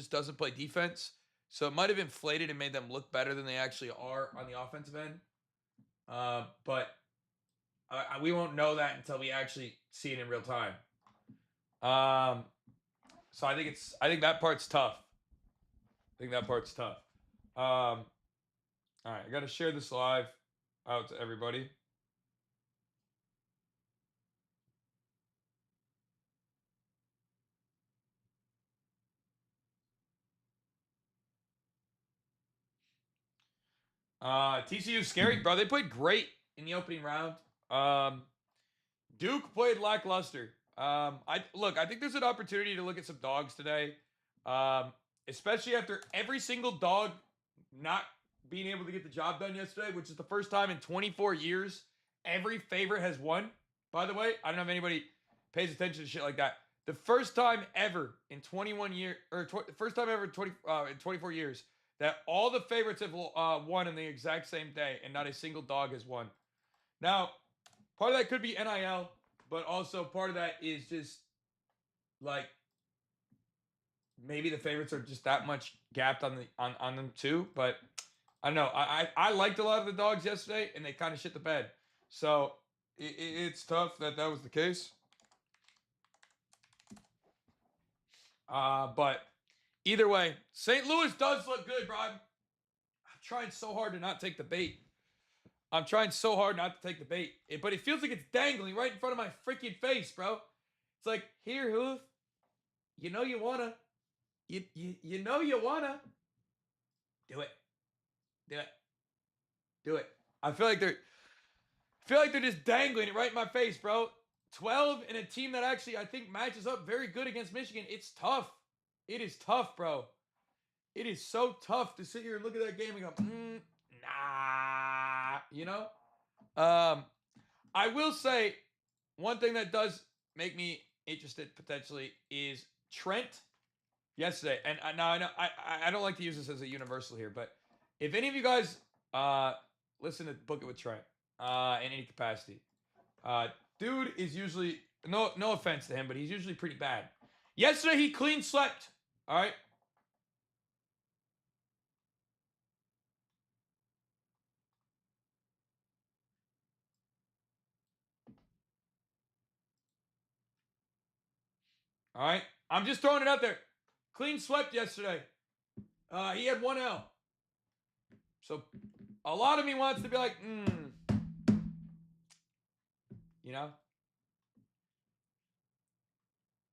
just doesn't play defense. So it might have inflated and made them look better than they actually are on the offensive end. But we won't know that until we actually see it in real time. So I think that part's tough. All right, I got to share this live out to everybody. TCU scary, bro. They played great in the opening round. Duke played lackluster. I think there's an opportunity to look at some dogs today, especially after every single dog not being able to get the job done yesterday, which is the first time in 24 years every favorite has won. By the way, I don't know if anybody pays attention to shit like that. The first time ever in 21 years, or first time ever in 24 years that all the favorites have won in the exact same day, and not a single dog has won. Now, part of that could be NIL, but also part of that is just like maybe the favorites are just that much gapped on them too. But I don't know. I liked a lot of the dogs yesterday, and they kind of shit the bed. So it's tough that was the case. But either way, St. Louis does look good, bro. I'm trying so hard to not take the bait. But it feels like it's dangling right in front of my freaking face, bro. It's like, here, Hoof. You know you wanna. You know you wanna. Do it. I feel like they're just dangling it right in my face, bro. 12 in a team that actually I think matches up very good against Michigan. It's tough. It is tough, bro. It is so tough to sit here and look at that game and go, nah, you know? I will say one thing that does make me interested potentially is Trent yesterday. And now I know I don't like to use this as a universal here, but if any of you guys listen to Book It with Trent in any capacity, dude is usually no offense to him, but he's usually pretty bad. Yesterday he clean slept. All right. All right. I'm just throwing it out there. Clean swept yesterday. He had 1 L. So a lot of me wants to be like, you know.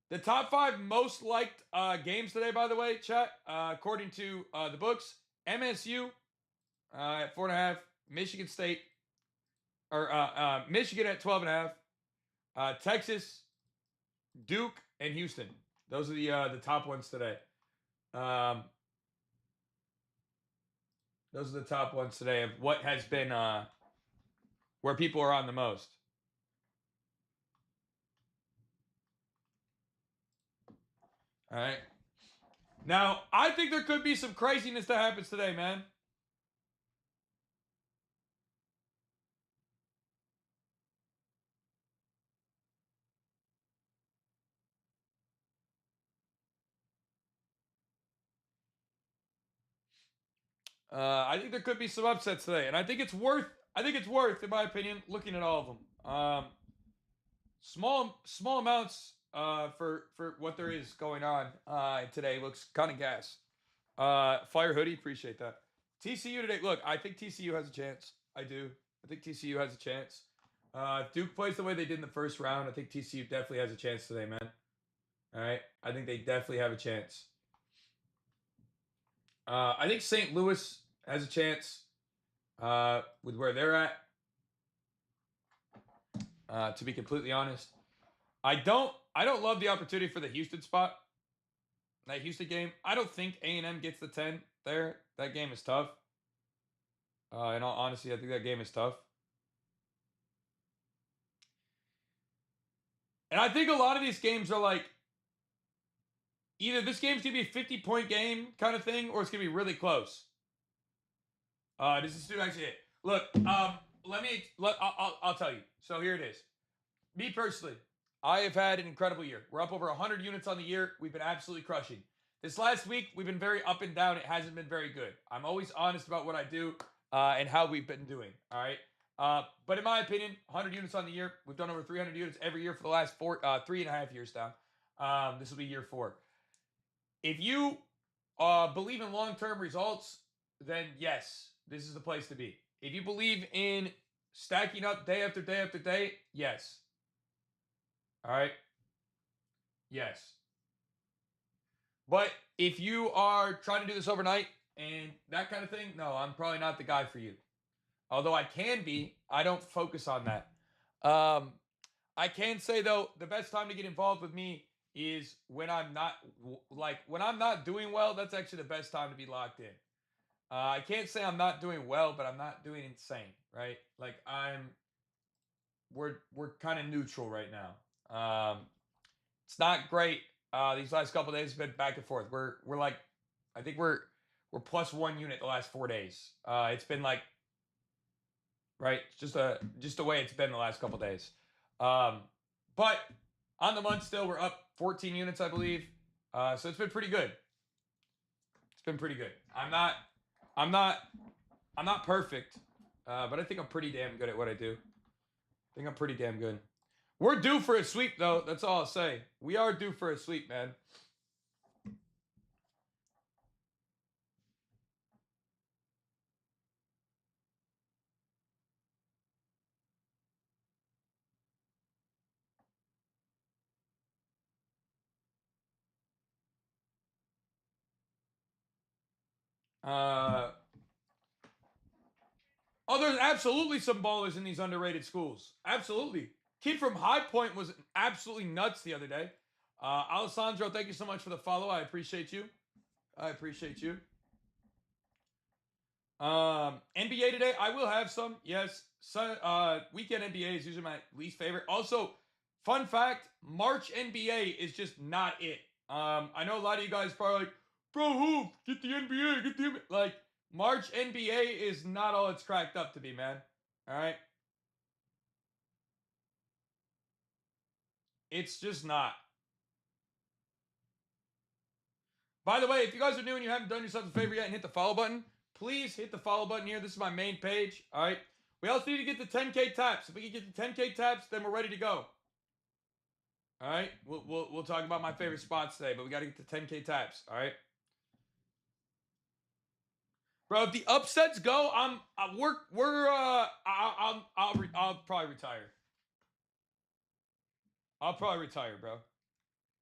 The top 5 most liked games today, by the way, chat, according to the books, MSU at 4.5, Michigan State, or Michigan at 12.5, Texas, Duke, and Houston. Those are the top ones today. Those are the top ones today of what has been where people are on the most. All right. Now, I think there could be some craziness that happens today, man. I think there could be some upsets today, and I think it's worth, in my opinion, looking at all of them. Small amounts for what there is going on today looks kind of gas. Fire Hoodie, appreciate that. TCU today, look, I think TCU has a chance. I do. I think TCU has a chance. If Duke plays the way they did in the first round, I think TCU definitely has a chance today, man. All right? I think they definitely have a chance. I think St. Louis has a chance with where they're at. To be completely honest, I don't love the opportunity for the Houston spot. That Houston game, I don't think A&M gets the 10 there. That game is tough. In all honesty, I think that game is tough. And I think a lot of these games are like, either this game's going to be a 50-point game kind of thing, or it's going to be really close. Does this dude actually hit? Look, I'll tell you. So here it is. Me personally, I have had an incredible year. We're up over 100 units on the year. We've been absolutely crushing. This last week, we've been very up and down. It hasn't been very good. I'm always honest about what I do and how we've been doing. All right. But in my opinion, 100 units on the year. We've done over 300 units every year for the last 3.5 years now. This will be year 4. If you believe in long-term results, then yes, this is the place to be. If you believe in stacking up day after day after day, yes. All right. Yes. But if you are trying to do this overnight and that kind of thing, no, I'm probably not the guy for you. Although I can be, I don't focus on that. I can say though, the best time to get involved with me is when I'm not when I'm not doing well. That's actually the best time to be locked in. I can't say I'm not doing well, but I'm not doing insane, right? Like we're kind of neutral right now. It's not great. These last couple of days have been back and forth. We're like, I think we're plus 1 unit the last 4 days. It's been like, right, just the way it's been the last couple of days. But on the month still, we're up 14 units, I believe. So it's been pretty good. It's been pretty good. I'm not perfect, but I think I'm pretty damn good at what I do. I think I'm pretty damn good. We're due for a sweep, though. That's all I'll say. We are due for a sweep, man. Oh, there's absolutely some ballers in these underrated schools. Absolutely. Kid from High Point was absolutely nuts the other day. Alessandro, thank you so much for the follow. I appreciate you. I appreciate you. NBA today, I will have some. Yes. Weekend NBA is usually my least favorite. Also, fun fact, March NBA is just not it. I know a lot of you guys probably like, bro, who? Get the NBA, get the NBA. Like, March NBA is not all it's cracked up to be, man. All right? It's just not. By the way, if you guys are new and you haven't done yourself a favor yet and hit the follow button, please hit the follow button here. This is my main page. All right? We also need to get the 10K taps. If we can get the 10K taps, then we're ready to go. All right? We'll talk about my favorite spots today, but we got to get the 10K taps. All right? Bro, if the upsets go, I'll probably retire. I'll probably retire, bro.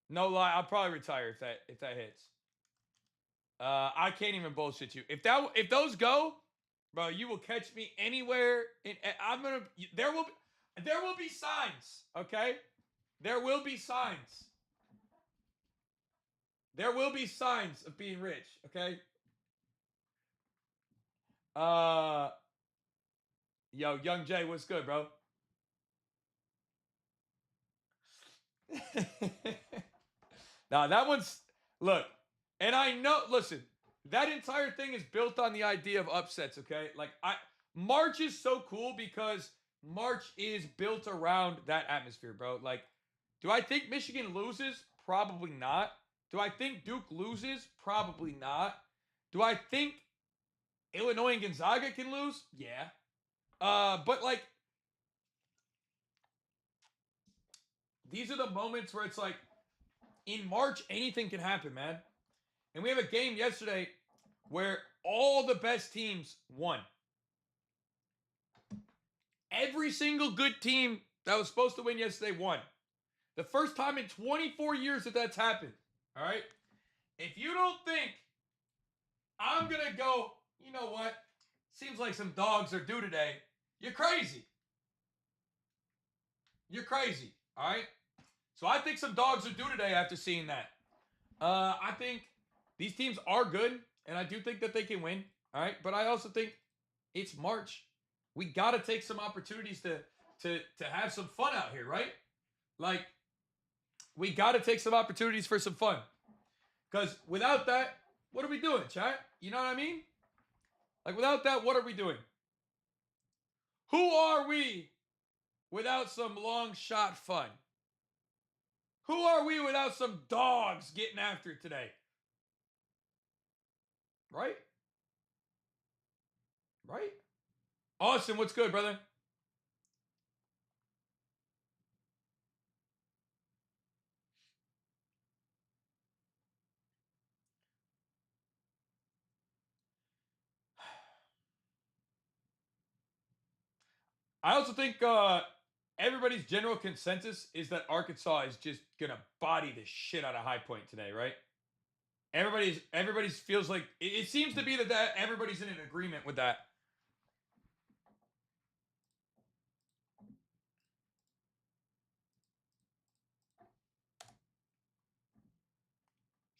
No lie, I'll probably retire if that hits. I can't even bullshit you. If those go, bro, you will catch me anywhere. There will be signs. Okay, there will be signs. There will be signs of being rich. Okay. Yo, Young Jay, what's good, bro? Nah, that one's look, and I know. Listen, that entire thing is built on the idea of upsets. Okay, like March is so cool because March is built around that atmosphere, bro. Like, do I think Michigan loses? Probably not. Do I think Duke loses? Probably not. Do I think Illinois and Gonzaga can lose? Yeah. But like, these are the moments where it's like, in March, anything can happen, man. And we have a game yesterday where all the best teams won. Every single good team that was supposed to win yesterday won. The first time in 24 years that that's happened. All right? If you don't think I'm going to go, you know what? Seems like some dogs are due today. You're crazy. You're crazy. All right? So I think some dogs are due today after seeing that. I think these teams are good, and I do think that they can win. All right? But I also think it's March. We got to take some opportunities to have some fun out here, right? Like, we got to take some opportunities for some fun. Because without that, what are we doing, chat? You know what I mean? Like, without that, what are we doing? Who are we without some long shot fun? Who are we without some dogs getting after it today? Right? Right? Austin, what's good, brother? I also think everybody's general consensus is that Arkansas is just gonna body the shit out of High Point today, right? Everybody's feels like it seems to be that everybody's in an agreement with that.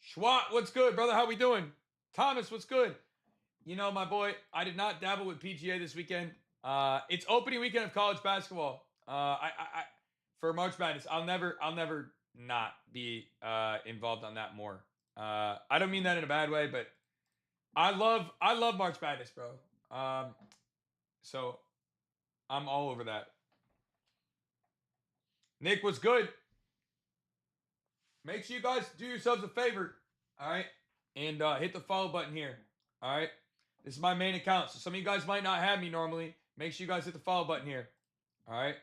Schwat, what's good, brother? How we doing? Thomas, what's good? You know, my boy, I did not dabble with PGA this weekend. It's opening weekend of college basketball. I for March Madness, I'll never not be involved on that more. I don't mean that in a bad way, but I love March Madness, bro. So I'm all over that. Nick, what's good? Make sure you guys do yourselves a favor, all right, and hit the follow button here, all right. This is my main account, so some of you guys might not have me normally. Make sure you guys hit the follow button here, all right.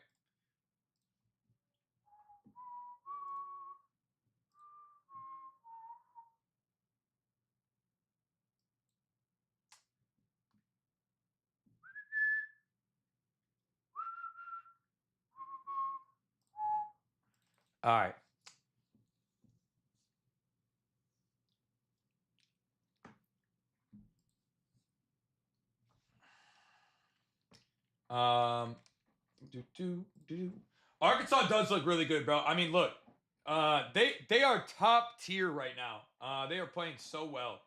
All right. Do. Arkansas does look really good, bro. I mean, look, they are top tier right now. They are playing so well.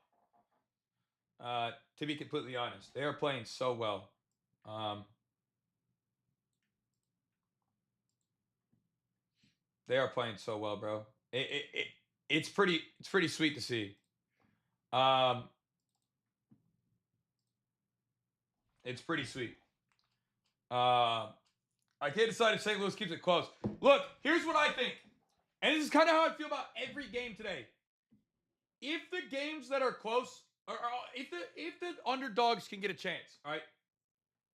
To be completely honest, they are playing so well. They are playing so well, bro. It's pretty sweet to see. Um, it's pretty sweet. I can't decide if St. Louis keeps it close. Look, here's what I think, and this is kind of how I feel about every game today. If the games that are close, or if the underdogs can get a chance, all right,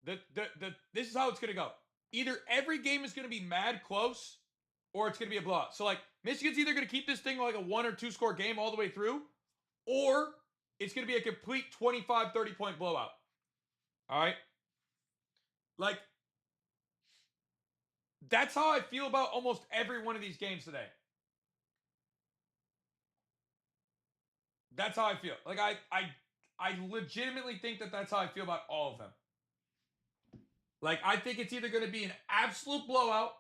this is how it's gonna go. Either every game is gonna be mad close, or it's gonna be a blowout. So like Michigan's either gonna keep this thing like a 1 or 2 score game all the way through, or it's gonna be a complete 25, 30 point blowout. All right, like that's how I feel about almost every one of these games today. That's how I feel. Like I legitimately think that that's how I feel about all of them. Like I think it's either going to be an absolute blowout,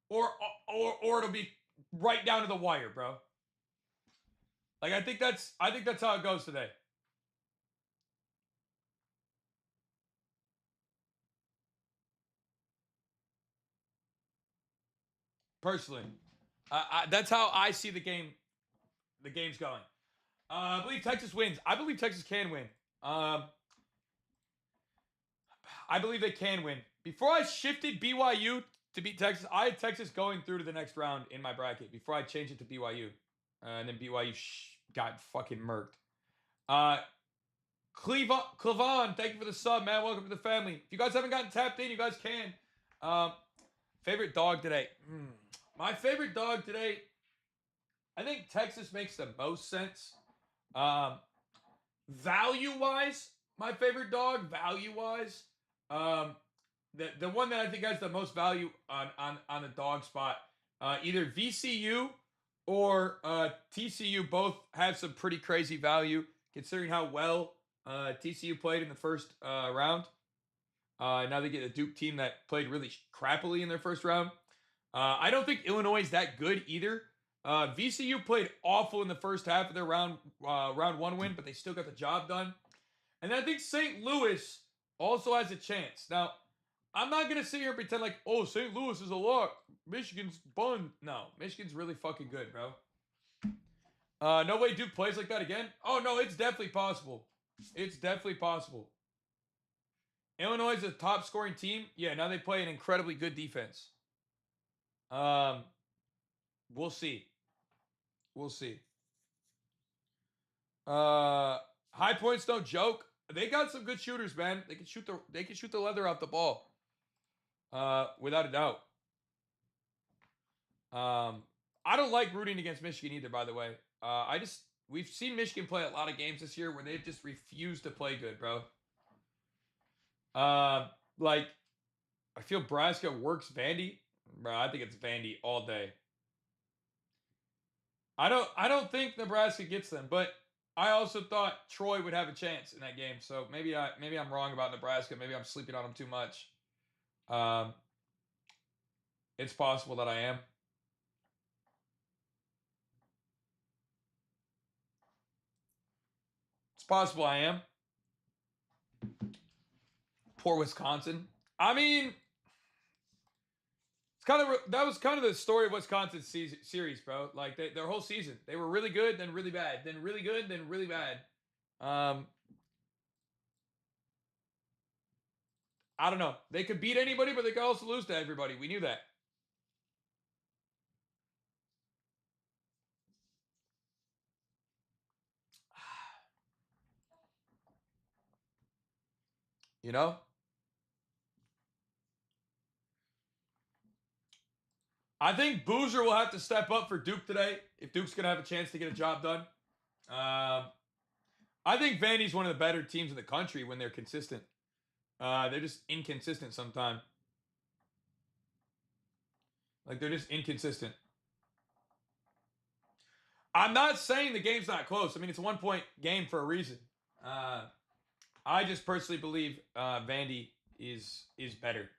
or it'll be right down to the wire, bro. Like I think that's how it goes today. Personally, that's how I see the game. The game's going. I believe Texas wins. I believe Texas can win. I believe they can win. Before I shifted BYU to beat Texas, I had Texas going through to the next round in my bracket before I changed it to BYU. And then BYU got fucking murked. Clevon, thank you for the sub, man. Welcome to the family. If you guys haven't gotten tapped in, you guys can. Favorite dog today? My favorite dog today, I think Texas makes the most sense. Value-wise, my favorite dog, value-wise, the one that I think has the most value on the dog spot, either VCU or TCU both have some pretty crazy value considering how well TCU played in the first round. Now they get a Duke team that played really crappily in their first round. I don't think Illinois is that good either. VCU played awful in the first half of their round one win, but they still got the job done. And I think St. Louis also has a chance. Now, I'm not going to sit here and pretend like, oh, St. Louis is a lock. Michigan's bun. No, Michigan's really fucking good, bro. No way Duke plays like that again? Oh, no, it's definitely possible. It's definitely possible. Illinois is a top scoring team. Yeah, now they play an incredibly good defense. We'll see. We'll see. High points, no joke. They got some good shooters, man. They can shoot the leather off the ball. Without a doubt. I don't like rooting against Michigan either, by the way. We've seen Michigan play a lot of games this year where they've just refused to play good, bro. Like, I feel Nebraska works Vandy. Bro, I think it's Vandy all day. I don't think Nebraska gets them, but I also thought Troy would have a chance in that game. So maybe I'm wrong about Nebraska. Maybe I'm sleeping on them too much. It's possible that I am. It's possible I am. Poor Wisconsin. I mean, that was kind of the story of Wisconsin's series, bro. Like their whole season, they were really good, then really bad, then really good, then really bad. I don't know. They could beat anybody, but they could also lose to everybody. We knew that. You know? I think Boozer will have to step up for Duke today if Duke's going to have a chance to get a job done. I think Vandy's one of the better teams in the country when they're consistent. They're just inconsistent sometimes. Like, they're just inconsistent. I'm not saying the game's not close. I mean, it's a 1-point game for a reason. I just personally believe Vandy is better.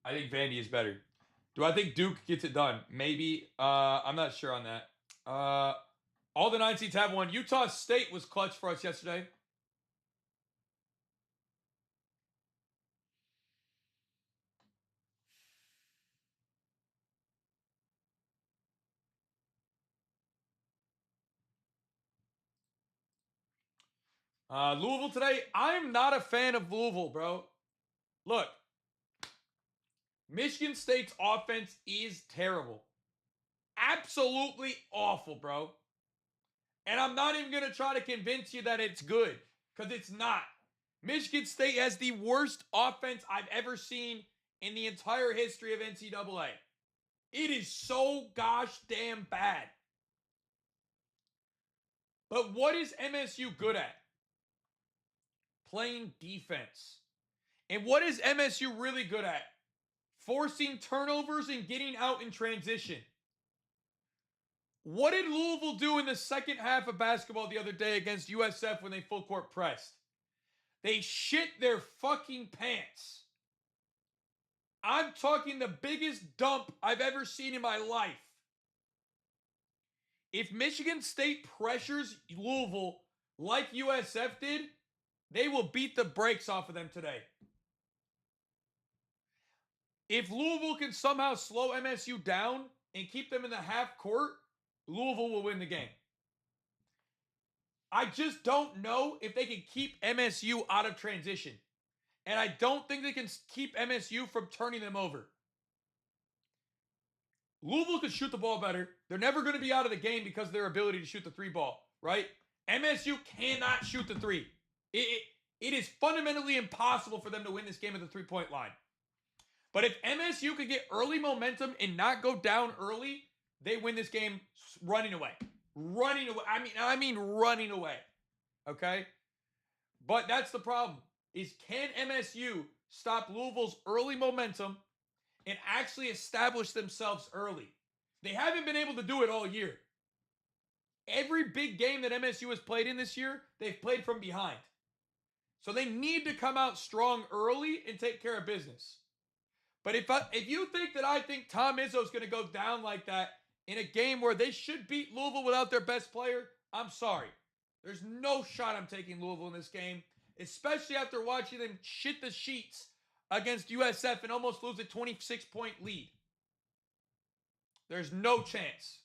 I think Vandy is better. Do I think Duke gets it done? Maybe. I'm not sure on that. All the 9 seeds have one. Utah State was clutch for us yesterday. Louisville today. I'm not a fan of Louisville, bro. Look, Michigan State's offense is terrible. Absolutely awful, bro. And I'm not even going to try to convince you that it's good, because it's not. Michigan State has the worst offense I've ever seen in the entire history of NCAA. It is so gosh damn bad. But what is MSU good at? Playing defense. And what is MSU really good at? Forcing turnovers and getting out in transition. What did Louisville do in the second half of basketball the other day against USF when they full court pressed? They shit their fucking pants. I'm talking the biggest dump I've ever seen in my life. If Michigan State pressures Louisville like USF did, they will beat the brakes off of them today. If Louisville can somehow slow MSU down and keep them in the half court, Louisville will win the game. I just don't know if they can keep MSU out of transition. And I don't think they can keep MSU from turning them over. Louisville can shoot the ball better. They're never going to be out of the game because of their ability to shoot the 3 ball, right? MSU cannot shoot the 3. It is fundamentally impossible for them to win this game at the 3-point line. But if MSU could get early momentum and not go down early, they win this game running away. Running away. I mean running away. Okay? But that's the problem. Is can MSU stop Louisville's early momentum and actually establish themselves early? They haven't been able to do it all year. Every big game that MSU has played in this year, they've played from behind. So they need to come out strong early and take care of business. But if you think that I think Tom Izzo's going to go down like that in a game where they should beat Louisville without their best player, I'm sorry. There's no shot I'm taking Louisville in this game, especially after watching them shit the sheets against USF and almost lose a 26-point lead. There's no chance.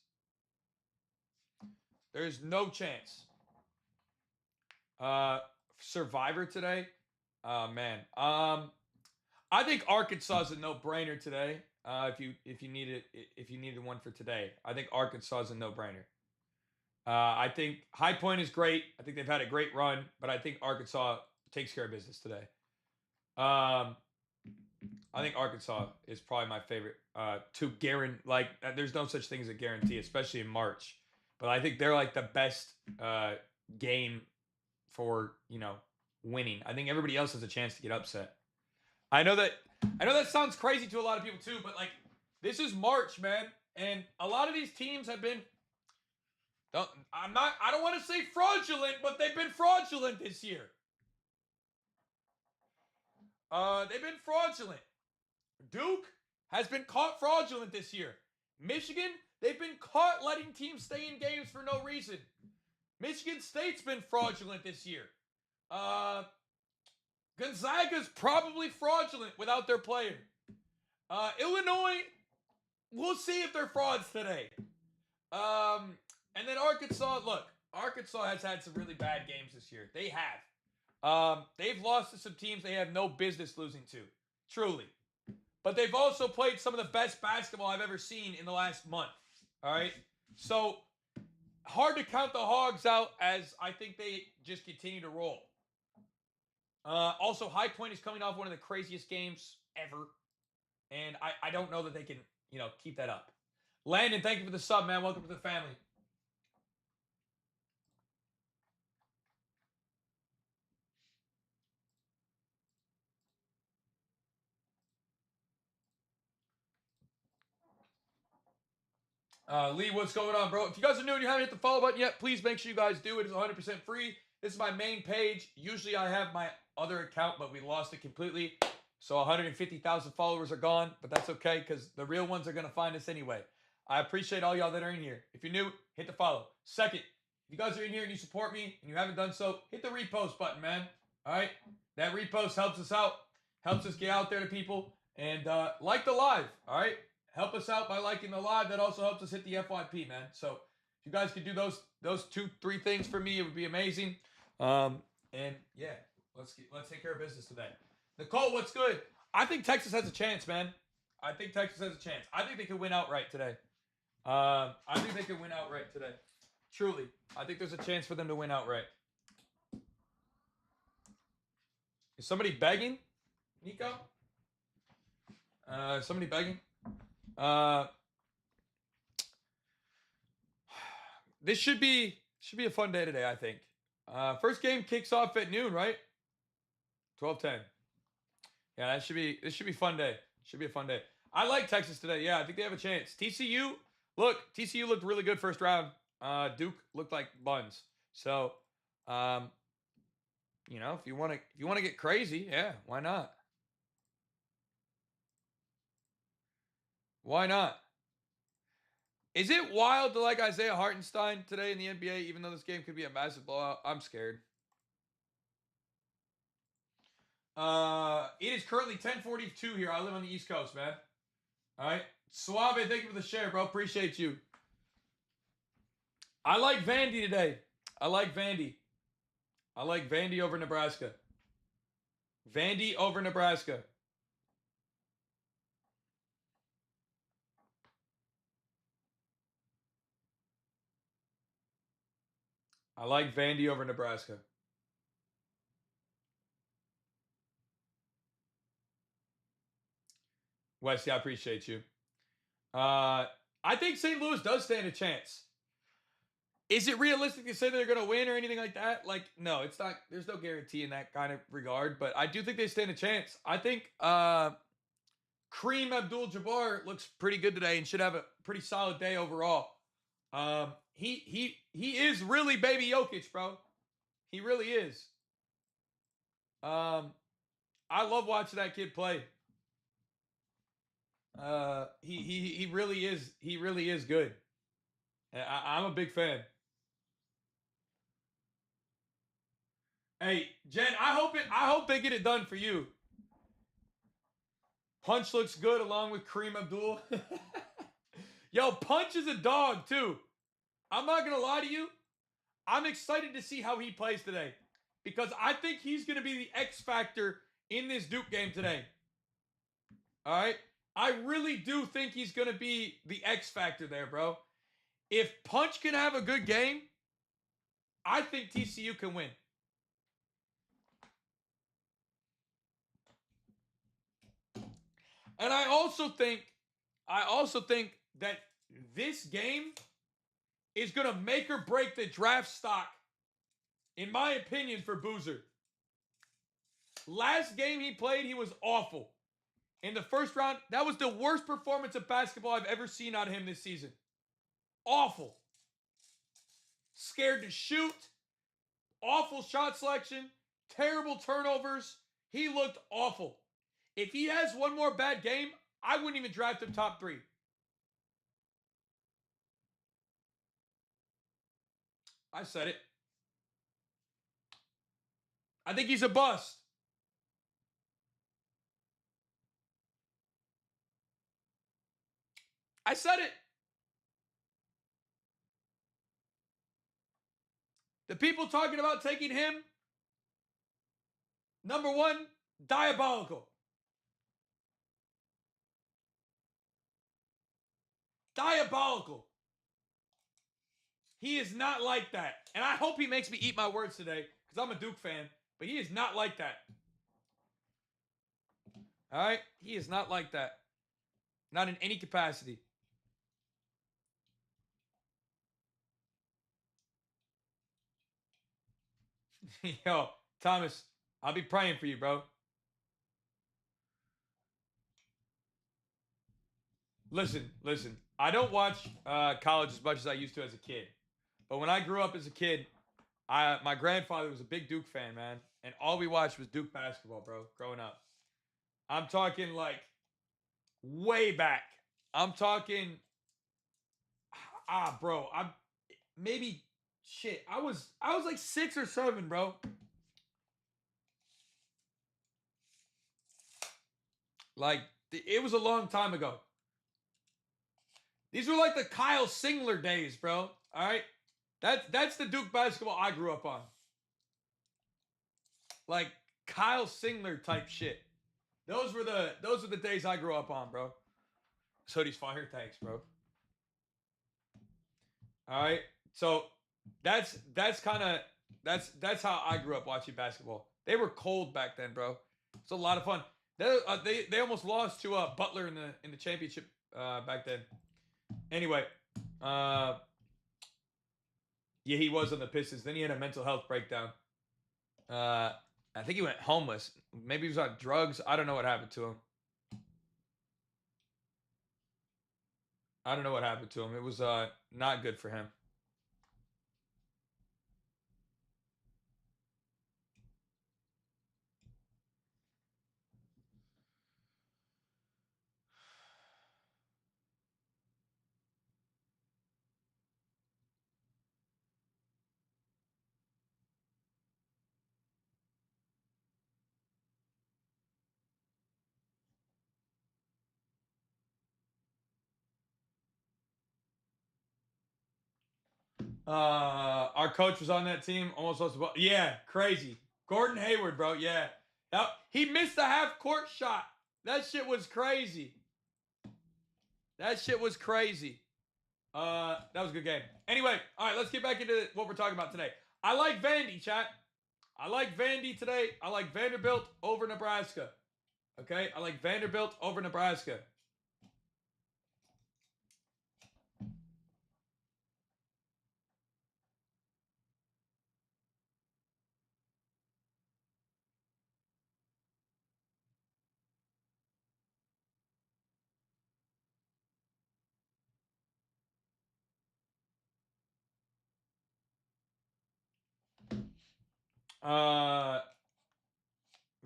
There's no chance. Survivor today? Man. I think Arkansas is a no-brainer today. If you needed one for today, I think Arkansas is a no-brainer. I think High Point is great. I think they've had a great run, but I think Arkansas takes care of business today. I think Arkansas is probably my favorite to guarantee. Like, there's no such thing as a guarantee, especially in March. But I think they're like the best game for winning. I think everybody else has a chance to get upset. I know that sounds crazy to a lot of people too, but like this is March, man, and a lot of these teams have been. I don't want to say fraudulent, but they've been fraudulent this year. They've been fraudulent. Duke has been caught fraudulent this year. Michigan, they've been caught letting teams stay in games for no reason. Michigan State's been fraudulent this year. Gonzaga's probably fraudulent without their player. Illinois, we'll see if they're frauds today. And then Arkansas, look, Arkansas has had some really bad games this year. They have. They've lost to some teams they have no business losing to, truly. But they've also played some of the best basketball I've ever seen in the last month. All right? So, hard to count the Hogs out as I think they just continue to roll. Also, High Point is coming off one of the craziest games ever. And I don't know that they can, keep that up. Landon, thank you for the sub, man. Welcome to the family. Lee, what's going on, bro? If you guys are new and you haven't hit the follow button yet, please make sure you guys do. It is 100% free. This is my main page. Usually I have my other account, but we lost it completely. So 150,000 followers are gone, but that's okay because the real ones are going to find us anyway. I appreciate all y'all that are in here. If you're new, hit the follow. Second, if you guys are in here and you support me and you haven't done so, hit the repost button, man. All right? That repost helps us out, helps us get out there to people. And like the live, all right? Help us out by liking the live. That also helps us hit the FYP, man. So if you guys could do those 2-3 things for me, it would be amazing. And yeah, let's take care of business today. Nicole, what's good? I think Texas has a chance, man. I think Texas has a chance. I think they could win outright today. Truly, I think there's a chance for them to win outright. Is somebody begging, Nico? Somebody begging? This should be a fun day today, I think. First game kicks off at noon, right? 12:10. Yeah, this should be fun day. Should be a fun day. I like Texas today. Yeah, I think they have a chance. TCU looked really good first round. Duke looked like buns. So, if you want to get crazy, yeah, why not? Why not? Is it wild to like Isaiah Hartenstein today in the NBA, even though this game could be a massive blowout? I'm scared. It is currently 10:42 here. I live on the East Coast, man. All right. Suave, thank you for the share, bro. Appreciate you. I like Vandy today. I like Vandy over Nebraska. Vandy over Nebraska. I like Vandy over Nebraska. Wesley, I appreciate you. I think St. Louis does stand a chance. Is it realistic to say they're going to win or anything like that? Like, no, it's not. There's no guarantee in that kind of regard, but I do think they stand a chance. I think Kareem Abdul-Jabbar looks pretty good today and should have a pretty solid day overall. He is really baby Jokic, bro. He really is. I love watching that kid play. He really is. He really is good. I'm a big fan. Hey, Jen, I hope they get it done for you. Punch looks good along with Kareem Abdul. Yo, Punch is a dog too. I'm not gonna lie to you. I'm excited to see how he plays today because I think he's gonna be the X factor in this Duke game today. All right, I really do think he's gonna be the X factor there, bro. If Punch can have a good game, I think TCU can win. And I also think that this game is going to make or break the draft stock, in my opinion, for Boozer. Last game he played, he was awful. In the first round, that was the worst performance of basketball I've ever seen out of him this season. Awful. Scared to shoot. Awful shot selection. Terrible turnovers. He looked awful. If he has one more bad game, I wouldn't even draft him top 3. I said it. I think he's a bust. I said it. The people talking about taking him, number 1, diabolical. Diabolical. He is not like that. And I hope he makes me eat my words today because I'm a Duke fan, but he is not like that. All right? He is not like that. Not in any capacity. Yo, Thomas, I'll be praying for you, bro. Listen. I don't watch college as much as I used to as a kid. But when I grew up as a kid, my grandfather was a big Duke fan, man. And all we watched was Duke basketball, bro, growing up. I'm talking like way back. I'm talking, bro. I'm maybe shit. I was like 6 or 7, bro. Like it was a long time ago. These were like the Kyle Singler days, bro. All right, that's the Duke basketball I grew up on. Like Kyle Singler type shit. Those were the days I grew up on, bro. So these fire, thanks, bro. All right, so that's how I grew up watching basketball. They were cold back then, bro. It's a lot of fun. They almost lost to Butler in the championship back then. Anyway, yeah, he was on the Pistons. Then he had a mental health breakdown. I think he went homeless. Maybe he was on drugs. I don't know what happened to him. It was not good for him. Our coach was on that team. Almost lost the ball. Yeah, crazy. Gordon Hayward, bro. Yeah, he missed the half court shot. That shit was crazy. That was a good game. Anyway, all right, let's get back into what we're talking about today. I like Vandy, chat. I like Vandy today. I like Vanderbilt over Nebraska. Okay, I like Vanderbilt over Nebraska.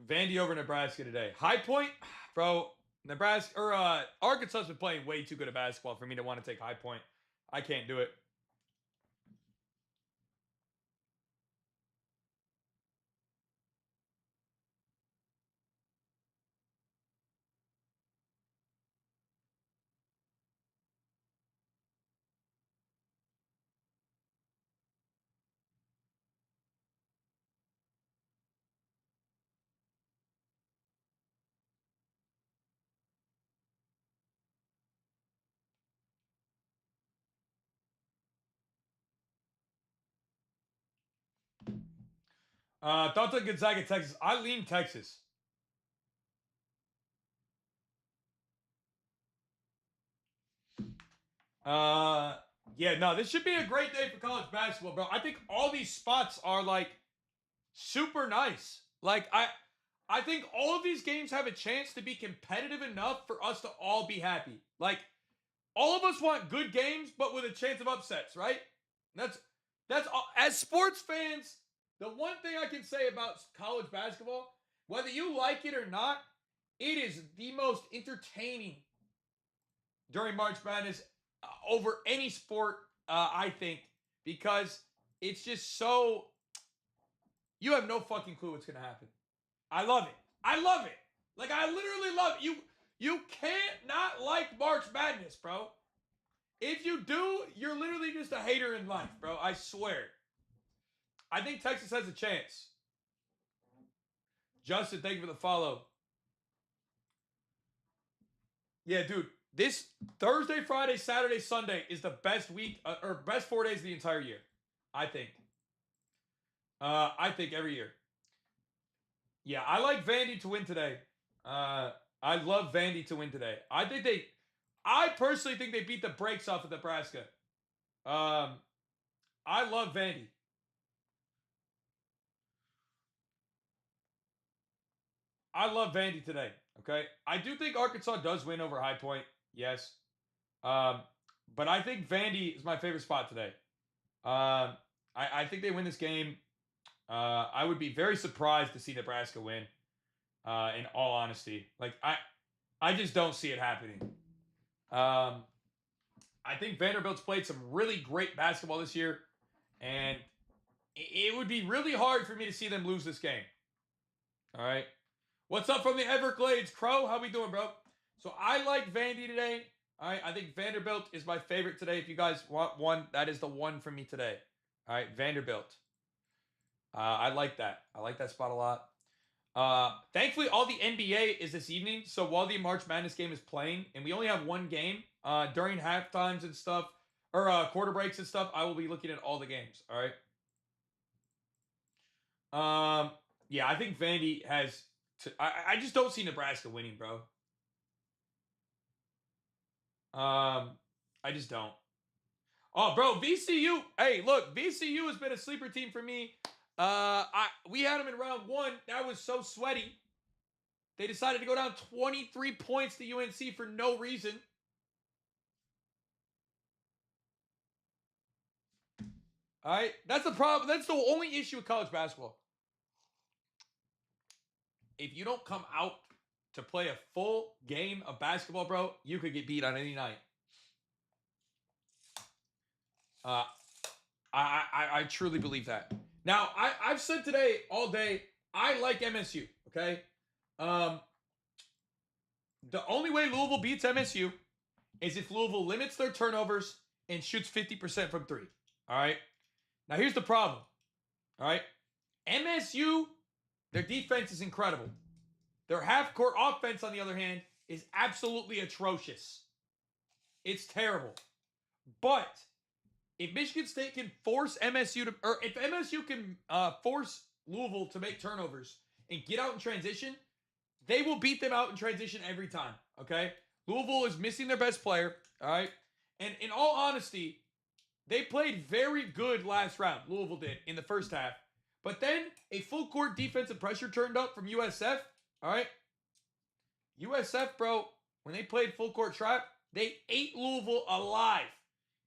Vandy over Nebraska today. High Point, bro. Nebraska or Arkansas's been playing way too good at basketball for me to want to take High Point. I can't do it. Thoughts on Gonzaga, Texas? I lean Texas. Yeah, no, this should be a great day for college basketball, bro. I think all these spots are like super nice. Like I think all of these games have a chance to be competitive enough for us to all be happy. Like all of us want good games, but with a chance of upsets, right? That's all. As sports fans, the one thing I can say about college basketball, whether you like it or not, it is the most entertaining during March Madness over any sport, I think, because it's just so you have no fucking clue what's gonna happen. I love it. I love it. Like I literally love it. You can't not like March Madness, bro. If you do, you're literally just a hater in life, bro. I swear. I think Texas has a chance. Justin, thank you for the follow. Yeah, dude. This Thursday, Friday, Saturday, Sunday is the best week or best 4 days of the entire year. I think. I think every year. Yeah, I like Vandy to win today. I love Vandy to win today. I personally think they beat the brakes off of Nebraska. I love Vandy. I love Vandy today. Okay, I do think Arkansas does win over High Point. Yes, but I think Vandy is my favorite spot today. I think they win this game. I would be very surprised to see Nebraska win. In all honesty, like I just don't see it happening. I think Vanderbilt's played some really great basketball this year, and it would be really hard for me to see them lose this game. All right. What's up from the Everglades, Crow? How we doing, bro? So I like Vandy today. All right. I think Vanderbilt is my favorite today. If you guys want one, that is the one for me today. All right. Vanderbilt. I like that. I like that spot a lot. Thankfully, all the NBA is this evening. So while the March Madness game is playing, and we only have one game during half times and stuff, or quarter breaks and stuff, I will be looking at all the games. All right. Yeah, I think Vandy has. I just don't see Nebraska winning, bro. I just don't. Oh, bro, VCU. Hey, look, VCU has been a sleeper team for me. We had them in round one. That was so sweaty. They decided to go down 23 points to UNC for no reason. All right, that's the problem. That's the only issue with college basketball. If you don't come out to play a full game of basketball, bro, you could get beat on any night. I truly believe that. Now, I've said today all day, I like MSU, okay? The only way Louisville beats MSU is if Louisville limits their turnovers and shoots 50% from three, all right? Now, here's the problem, all right? MSU, their defense is incredible. Their half-court offense, on the other hand, is absolutely atrocious. It's terrible. But if Michigan State can force MSU to, or if MSU can force Louisville to make turnovers and get out in transition, they will beat them out in transition every time, okay? Louisville is missing their best player, all right? And in all honesty, they played very good last round, Louisville did, in the first half. But then a full court defensive pressure turned up from USF, all right? USF, bro, when they played full court trap, they ate Louisville alive.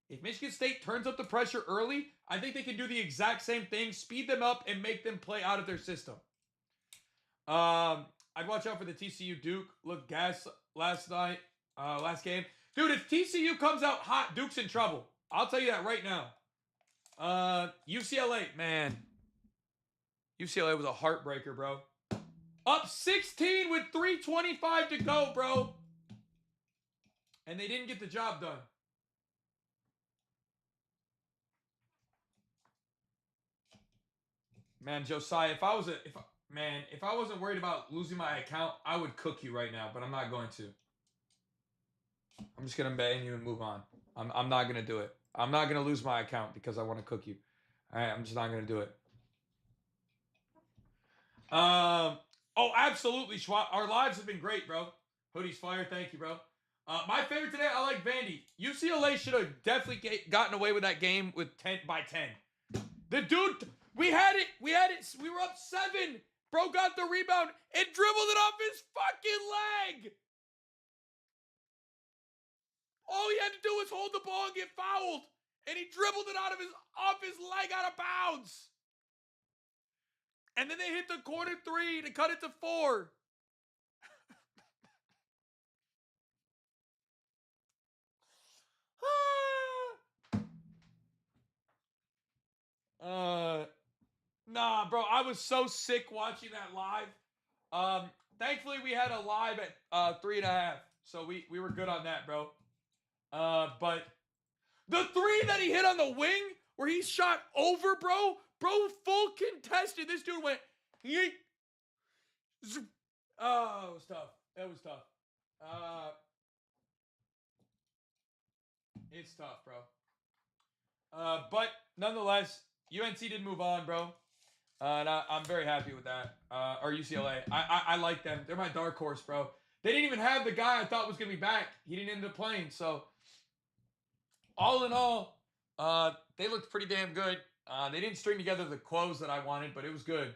If Michigan State turns up the pressure early, I think they can do the exact same thing, speed them up, and make them play out of their system. I'd watch out for the TCU Duke. Look, gas last game. Dude, if TCU comes out hot, Duke's in trouble. I'll tell you that right now. UCLA, man. UCLA was a heartbreaker, bro. Up 16 with 3:25 to go, bro. And they didn't get the job done. Man, Josiah, if I wasn't worried about losing my account, I would cook you right now, but I'm not going to. I'm just gonna ban you and move on. I'm not gonna do it. I'm not gonna lose my account because I want to cook you. All right, I'm just not gonna do it. Oh, absolutely, Schwab. Our lives have been great, bro. Hoodie's fire. Thank you, bro. My favorite today, I like Vandy. UCLA should have definitely gotten away with that game with 10 by 10. The dude, we had it. We were up 7. Bro got the rebound and dribbled it off his fucking leg. All he had to do was hold the ball and get fouled. And he dribbled it off his leg out of bounds. And then they hit the corner 3 to cut it to 4. Nah, bro, I was so sick watching that live. Thankfully we had a live at 3.5, so we were good on that, bro. But the 3 that he hit on the wing, where he shot over, bro, full contested. This dude went, oh, it was tough. It was tough. It's tough, bro. But nonetheless, UNC did move on, bro. And I'm very happy with that. Or UCLA. I like them. They're my dark horse, bro. They didn't even have the guy I thought was going to be back. He didn't end up playing. So, all in all, they looked pretty damn good. They didn't string together the close that I wanted, but it was good.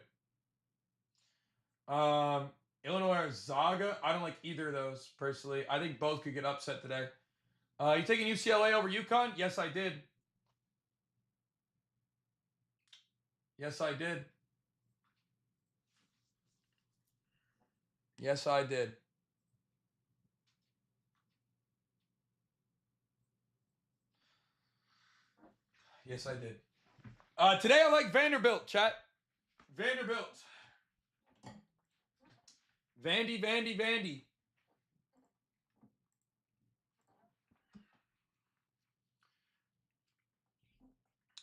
Illinois or Zaga. I don't like either of those, personally. I think both could get upset today. You taking UCLA over UConn? Yes, I did. Yes, I did. Yes, I did. Yes, I did. Today I like Vanderbilt, chat. Vanderbilt. Vandy.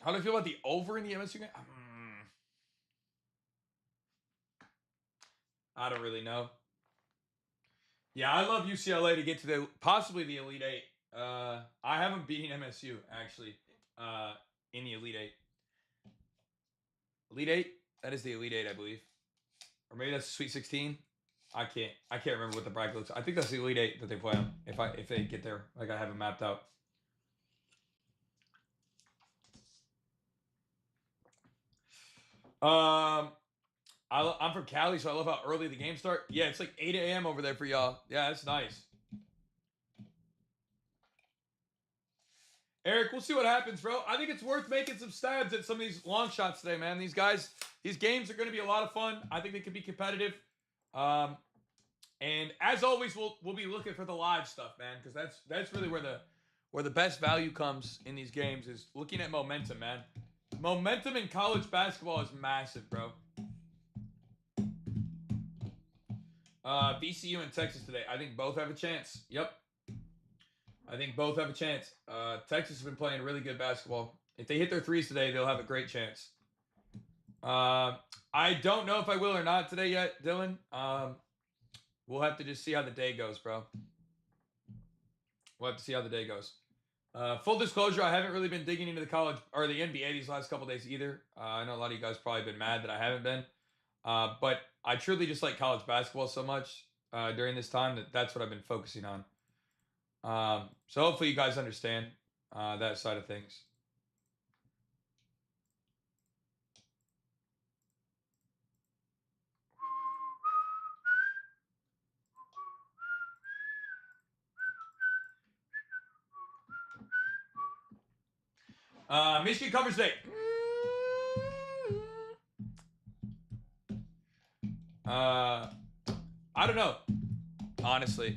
How do I feel about the over in the MSU game? I don't really know. Yeah, I love UCLA to get to possibly the Elite 8. I haven't beaten MSU, actually, in the Elite 8. Elite 8? That is the Elite 8, I believe. Or maybe that's the Sweet 16. I can't remember what the bracket looks like. I think that's the Elite 8 that they play on, if they get there. Like, I have it mapped out. I'm from Cali, so I love how early the games start. Yeah, it's like 8 a.m. over there for y'all. Yeah, that's nice. Eric, we'll see what happens, bro. I think it's worth making some stabs at some of these long shots today, man. These games are going to be a lot of fun. I think they could be competitive. And as always, we'll be looking for the live stuff, man, because that's really where the best value comes in these games is looking at momentum, man. Momentum in college basketball is massive, bro. VCU and Texas today. I think both have a chance. Yep. I think both have a chance. Texas has been playing really good basketball. If they hit their threes today, they'll have a great chance. I don't know if I will or not today yet, Dylan. We'll have to just see how the day goes, bro. We'll have to see how the day goes. Full disclosure, I haven't really been digging into the college or the NBA these last couple days either. I know a lot of you guys probably been mad that I haven't been. But I truly just like college basketball so much during this time that's what I've been focusing on. So hopefully you guys understand that side of things. Michigan covers today. I don't know. Honestly.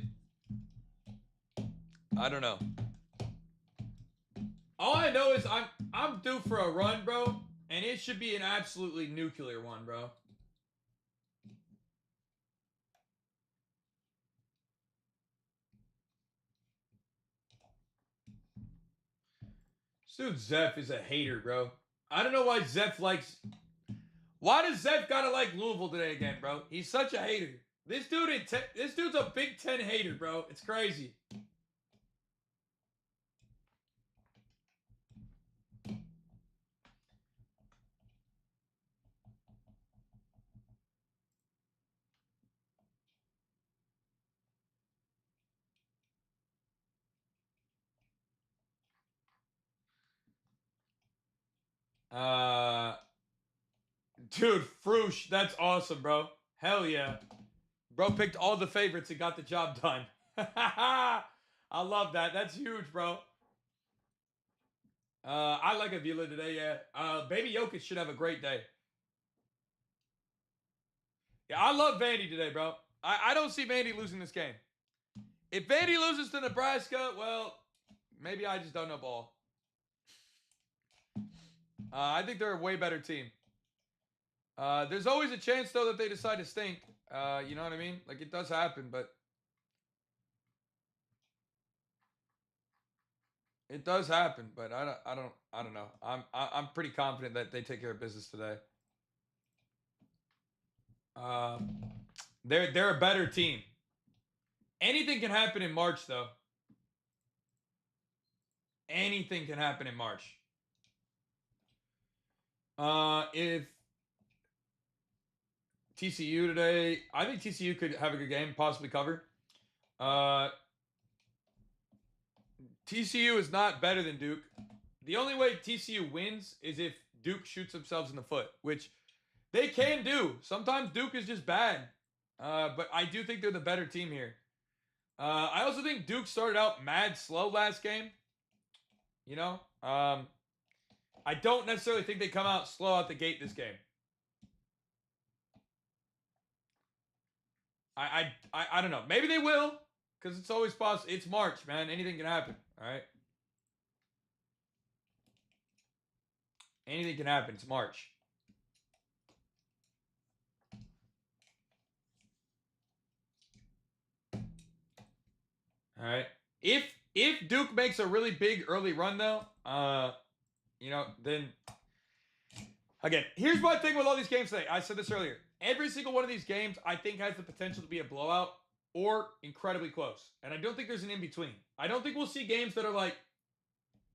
I don't know. All I know is I'm due for a run, bro, and it should be an absolutely nuclear one, bro. This dude Zeph is a hater, bro. I don't know why Zeph likes. Why does Zeph gotta like Louisville today again, bro? He's such a hater. This dude's a Big Ten hater, bro. It's crazy. Dude, Froosh, that's awesome, bro. Hell yeah. Bro picked all the favorites and got the job done. I love that. That's huge, bro. I like Avila today, yeah. Baby Jokic should have a great day. Yeah, I love Vandy today, bro. I don't see Vandy losing this game. If Vandy loses to Nebraska, well, maybe I just don't know ball. I think they're a way better team. There's always a chance, though, that they decide to stink. You know what I mean? Like, it does happen, but it does happen. But I don't know. I'm pretty confident that they take care of business today. They're a better team. Anything can happen in March, though. Anything can happen in March. If TCU today, I think TCU could have a good game, possibly cover. TCU is not better than Duke. The only way TCU wins is if Duke shoots themselves in the foot, which they can do. Sometimes Duke is just bad. But I do think they're the better team here. I also think Duke started out mad slow last game. You know? I don't necessarily think they come out slow out the gate this game. I don't know. Maybe they will, because it's always possible. It's March, man. Anything can happen. All right. Anything can happen. It's March. All right. If Duke makes a really big early run though, you know, then again, here's my thing with all these games today. I said this earlier. Every single one of these games, I think, has the potential to be a blowout or incredibly close. And I don't think there's an in-between. I don't think we'll see games that are like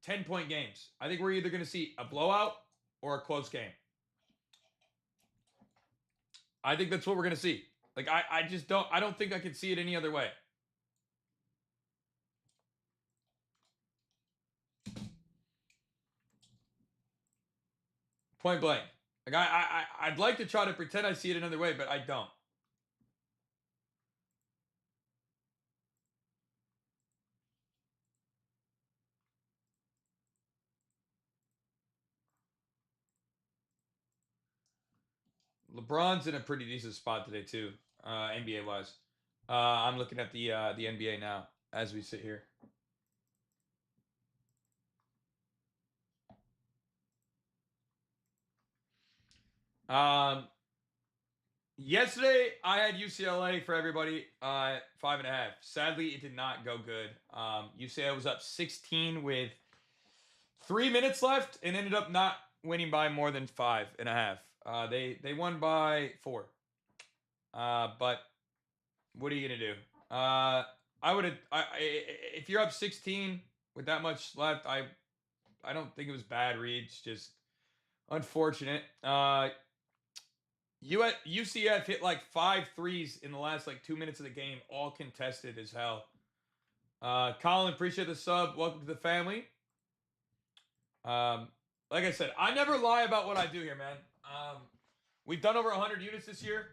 10-point games. I think we're either going to see a blowout or a close game. I think that's what we're going to see. Like, I just don't think I can see it any other way. Point blank. Like, I'd like to try to pretend I see it another way, but I don't. LeBron's in a pretty decent spot today too, NBA wise. I'm looking at the NBA now as we sit here. Yesterday I had UCLA for everybody 5.5. Sadly, it did not go good. UCLA was up 16 with 3 minutes left and ended up not winning by more than 5.5. They won by 4. But what are you gonna do? I would have. If you're up 16 with that much left, I don't think it was bad reads. Just unfortunate. UCF hit like 5 threes in the last like 2 minutes of the game, all contested as hell. Colin, appreciate the sub. Welcome to the family. Like I said, I never lie about what I do here, man. We've done over 100 units this year.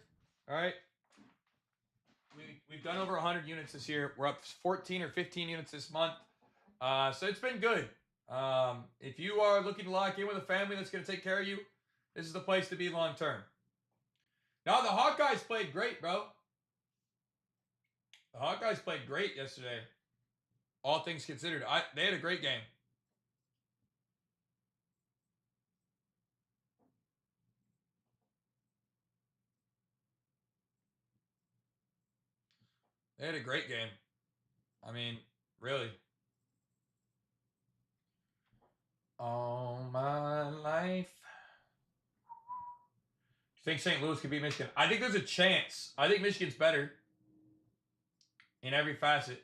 All right. We've done over 100 units this year. We're up 14 or 15 units this month. So it's been good. If you are looking to lock in with a family that's going to take care of you, this is the place to be long term. Now, the Hawkeyes played great, bro. The Hawkeyes played great yesterday. All things considered. They had a great game. They had a great game. I mean, really. All my life. Do you think St. Louis could beat Michigan? I think there's a chance. I think Michigan's better in every facet.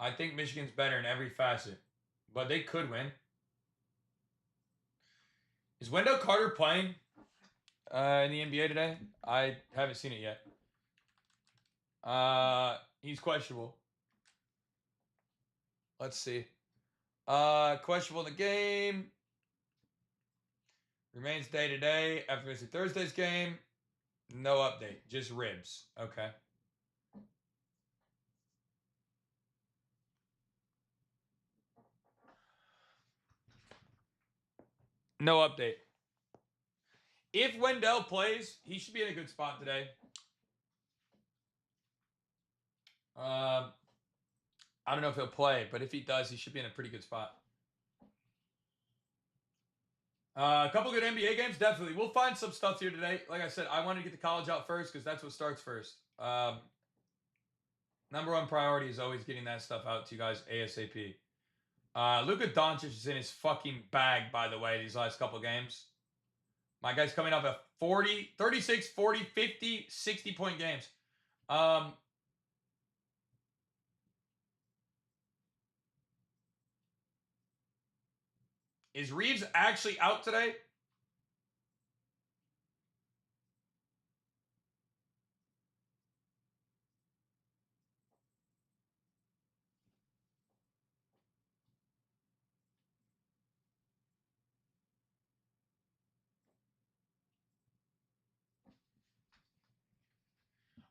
I think Michigan's better in every facet. But they could win. Is Wendell Carter playing in the NBA today? I haven't seen it yet. He's questionable. Let's see. Questionable in the game. Remains day to day after missing Thursday's game. No update. Just ribs. Okay. No update. If Wendell plays, he should be in a good spot today. I don't know if he'll play, but if he does, he should be in a pretty good spot. A couple good NBA games, definitely. We'll find some stuff here today. Like I said, I wanted to get the college out first because that's what starts first. Number one priority is always getting that stuff out to you guys ASAP. Luka Doncic is in his fucking bag, by the way, these last couple games. My guy's coming off a 40, 36, 40, 50, 60-point games. Is Reeves actually out today?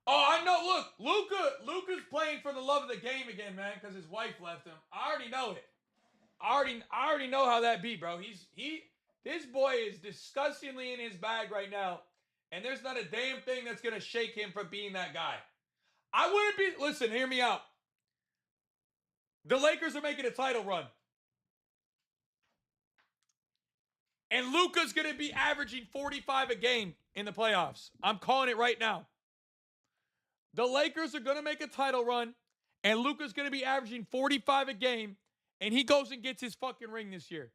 Oh, I know. Look, Luka's playing for the love of the game again, man, because his wife left him. I already know it. I already know how that be, bro. This boy is disgustingly in his bag right now, and there's not a damn thing that's gonna shake him from being that guy. I wouldn't be. Listen, hear me out. The Lakers are making a title run, and Luka's gonna be averaging 45 a game in the playoffs. I'm calling it right now. The Lakers are gonna make a title run, and Luka's gonna be averaging 45 a game, and he goes and gets his fucking ring this year.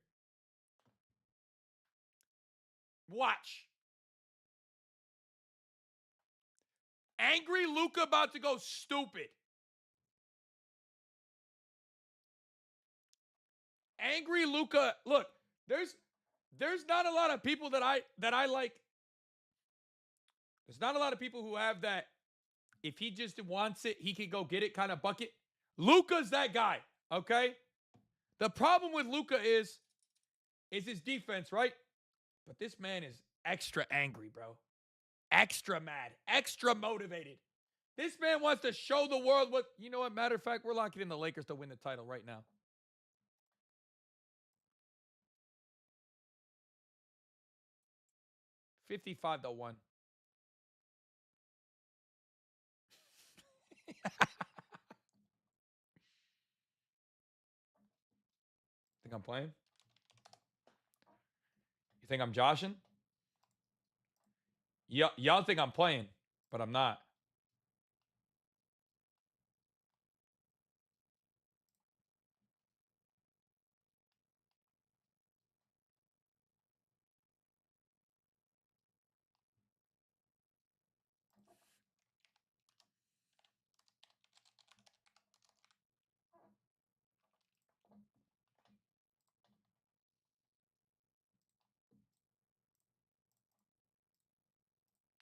Watch. Angry Luka about to go stupid. Angry Luka. Look, there's not a lot of people that I like. There's not a lot of people who have that. If he just wants it, he can go get it kind of bucket. Luka's that guy, okay? The problem with Luka is his defense, right? But this man is extra angry, bro. Extra mad, extra motivated. This man wants to show the world what, you know what, matter of fact, we're locking in the Lakers to win the title right now. $55-1. Think I'm playing? You think I'm joshing? Y'all think I'm playing, but I'm not.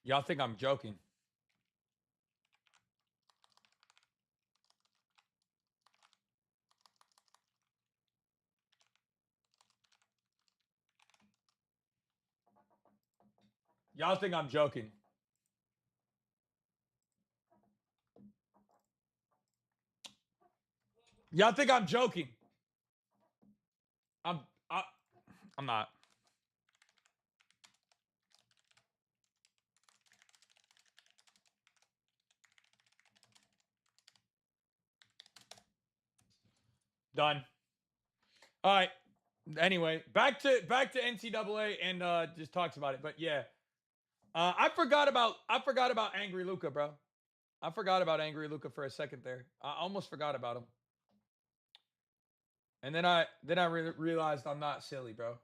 Y'all think I'm joking. Y'all think I'm joking. Y'all think I'm joking. I'm not. Done. All right. Anyway, back to NCAA and just talks about it. But yeah, I forgot about Angry Luka, bro. I forgot about Angry Luka for a second there. I almost forgot about him. And then I realized I'm not silly, bro.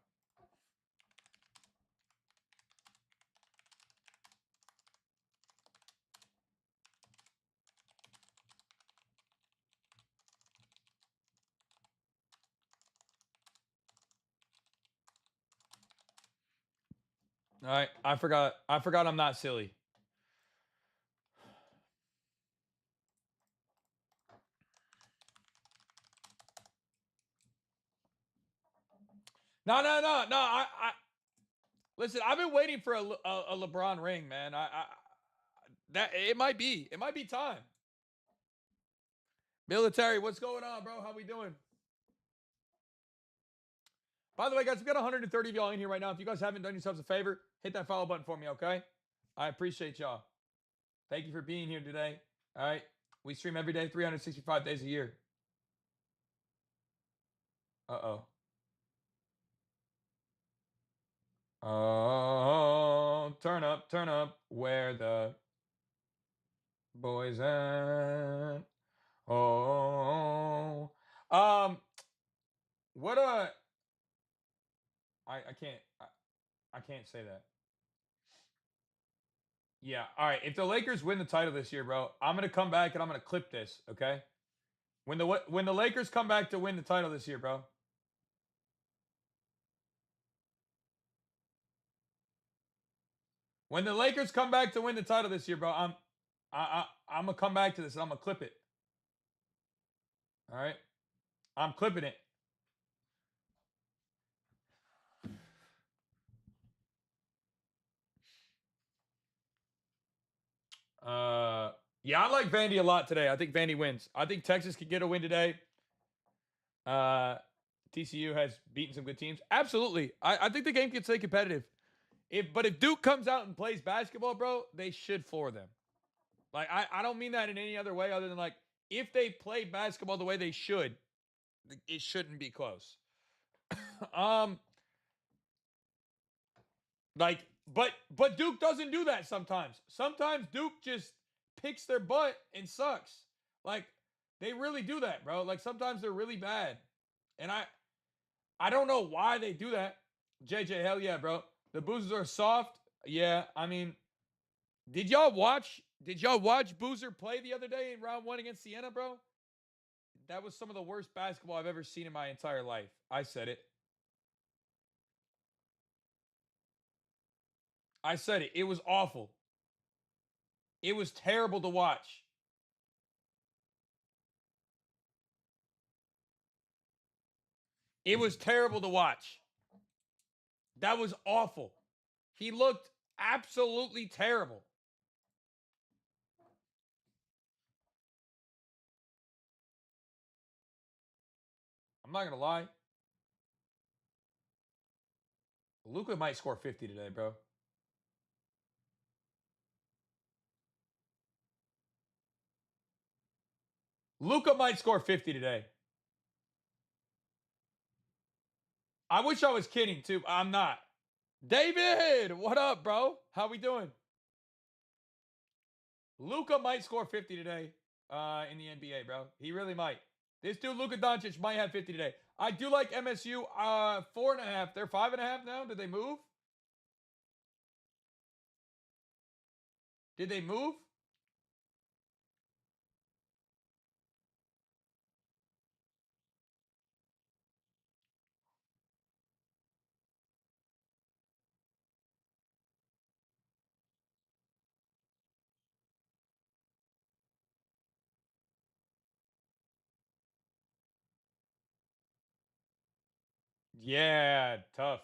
All right, I forgot I'm not silly. No. Listen, I've been waiting for a LeBron ring, man. That it might be time. Military, what's going on, bro? How we doing? By the way, guys, we've got 130 of y'all in here right now. If you guys haven't done yourselves a favor, hit that follow button for me, okay? I appreciate y'all. Thank you for being here today. All right. We stream every day, 365 days a year. Uh-oh. Oh, turn up, where the boys at? Oh, what I can't I can't say that. Yeah, all right. If the Lakers win the title this year, bro, I'm gonna come back and I'm gonna clip this. Okay, when the Lakers come back to win the title this year, bro. When the Lakers come back to win the title this year, bro, I'm gonna come back to this and I'm gonna clip it. All right, I'm clipping it. Yeah, I like Vandy a lot today. I think Vandy wins. I think Texas could get a win today. TCU has beaten some good teams. Absolutely. I think the game can stay competitive. But if Duke comes out and plays basketball, bro, they should floor them. Like I don't mean that in any other way other than like if they play basketball the way they should, it shouldn't be close. um like but Duke doesn't do that sometimes. Sometimes Duke just picks their butt and sucks. Like they really do that, bro. Like sometimes they're really bad. And I don't know why they do that. JJ, hell yeah, bro. The Boozers are soft. Yeah, I mean, did y'all watch Boozer play the other day in round one against Siena, bro? That was some of the worst basketball I've ever seen in my entire life. I said it. I said it. It was awful. It was terrible to watch. It was terrible to watch. That was awful. He looked absolutely terrible. I'm not gonna lie. Luka might score 50 today, bro. Luka might score 50 today. I wish I was kidding too. I'm not. David, what up, bro? How we doing? Luka might score 50 today in the NBA, bro. He really might. This dude, Luka Doncic, might have 50 today. I do like MSU 4.5. They're 5.5 now. Did they move? Did they move? Yeah, tough.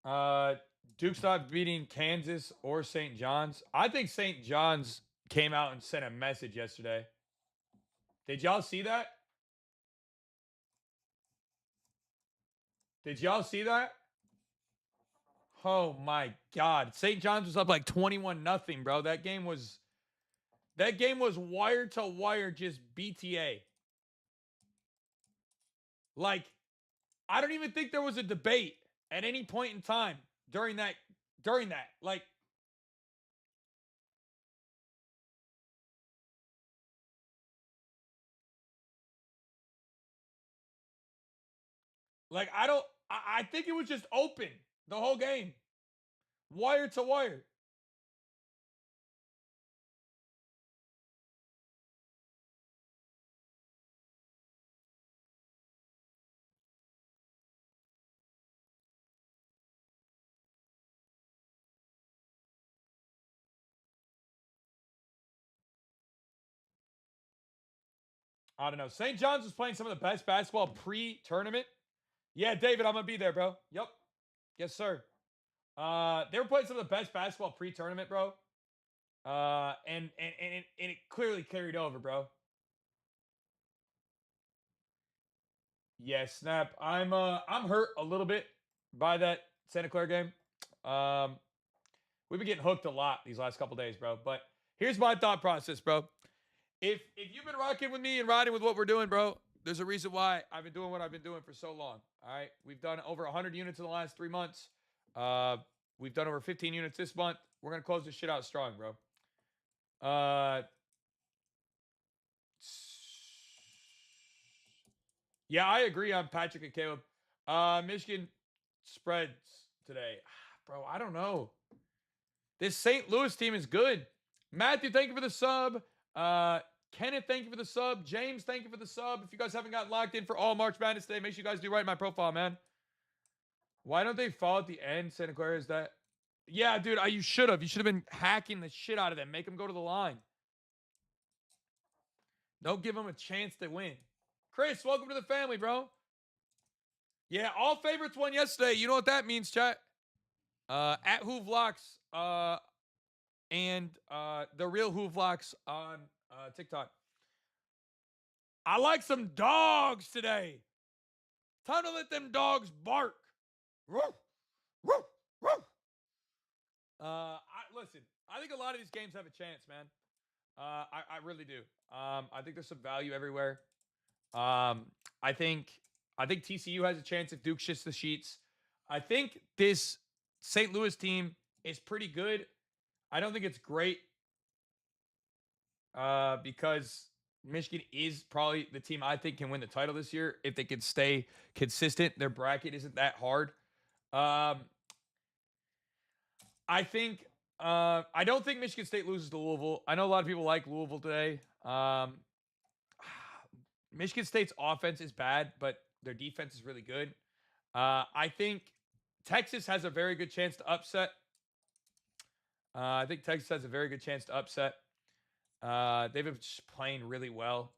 Uh, Duke's not beating Kansas or St. John's. I think St. John's came out and sent a message yesterday. Did y'all see that? Did y'all see that? Oh my God. St. John's was up like 21 nothing, bro. That game was wire to wire just BTA. Like I don't even think there was a debate at any point in time during that. Like I don't I think it was just open the whole game. Wire to wire. I don't know. St. John's was playing some of the best basketball pre-tournament. Yeah, David, I'm gonna be there, bro. Yep. Yes, sir. They were playing some of the best basketball pre-tournament, bro. And it clearly carried over, bro. Yeah, snap. I'm hurt a little bit by that Santa Clara game. Um, we've been getting hooked a lot these last couple days, bro. But here's my thought process, bro. If you've been rocking with me and riding with what we're doing, bro, there's a reason why I've been doing what I've been doing for so long. All right, we've done over 100 units in the last 3 months. Uh, we've done over 15 units this month. We're gonna close this shit out strong, bro. Uh, yeah, I agree on Patrick and Caleb. Michigan spreads today, bro. I don't know. This St. Louis team is good. Matthew, thank you for the sub. Kenneth, thank you for the sub. James, thank you for the sub. If you guys haven't gotten locked in for all March Madness today, make sure you guys do right in my profile, man. Why don't they fall at the end? Santa Clara is that? Yeah, dude, you should have. You should have been hacking the shit out of them. Make them go to the line. Don't give them a chance to win. Chris, welcome to the family, bro. Yeah, all favorites won yesterday. You know what that means, chat. At Hoovlocks, and the real Hoovlocks on TikTok. I like some dogs today. Time to let them dogs bark. Listen, I think a lot of these games have a chance, man. I really do. I think there's some value everywhere. I think TCU has a chance if Duke shits the sheets. I think this St. Louis team is pretty good. I don't think it's great because Michigan is probably the team I think can win the title this year if they can stay consistent. Their bracket isn't that hard. I think I don't think Michigan State loses to Louisville. I know a lot of people like Louisville today. Michigan State's offense is bad, but their defense is really good. I think Texas has a very good chance to upset. I think Texas has a very good chance to upset. They've been just playing really well.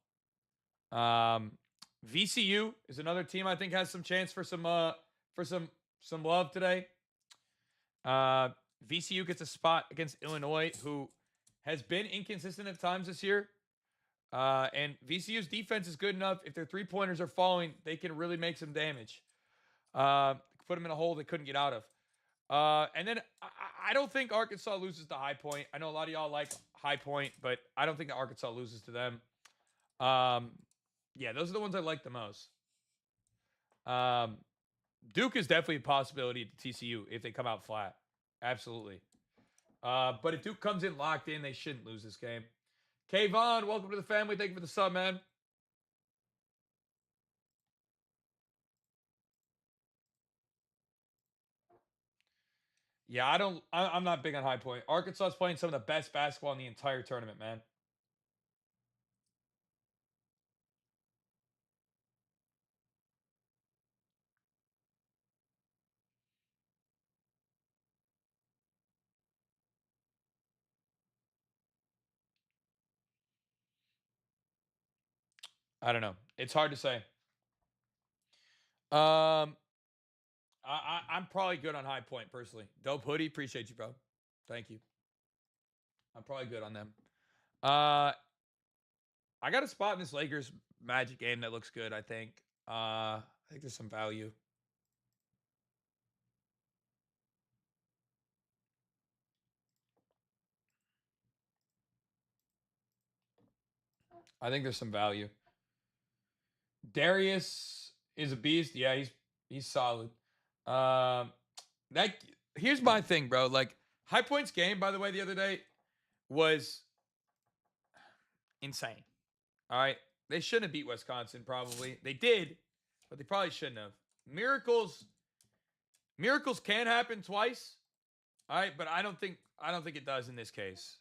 VCU is another team I think has some chance for some love today. VCU gets a spot against Illinois, who has been inconsistent at times this year. And VCU's defense is good enough. If their 3-pointers are falling, they can really make some damage. Put them in a hole they couldn't get out of. And then I don't think Arkansas loses to High Point. I know a lot of y'all like High Point, but I don't think that Arkansas loses to them. Yeah, those are the ones I like the most. Duke is definitely a possibility to TCU if they come out flat. Absolutely. But if Duke comes in locked in, they shouldn't lose this game. Kayvon, welcome to the family. Thank you for the sub, man. Yeah, I'm not big on High Point. Arkansas is playing some of the best basketball in the entire tournament, man. I don't know. It's hard to say. I'm probably good on High Point personally. Dope hoodie, appreciate you, bro. Thank you. I'm probably good on them. I got a spot in this Lakers Magic game that looks good. I think there's some value. I think there's some value. Darius is a beast. Yeah, he's solid. That here's my thing, bro. Like High Point's game, by the way, the other day was insane. All right, they shouldn't have beat Wisconsin. Probably they did, but they probably shouldn't have. Miracles can happen twice. All right, but I don't think it does in this case.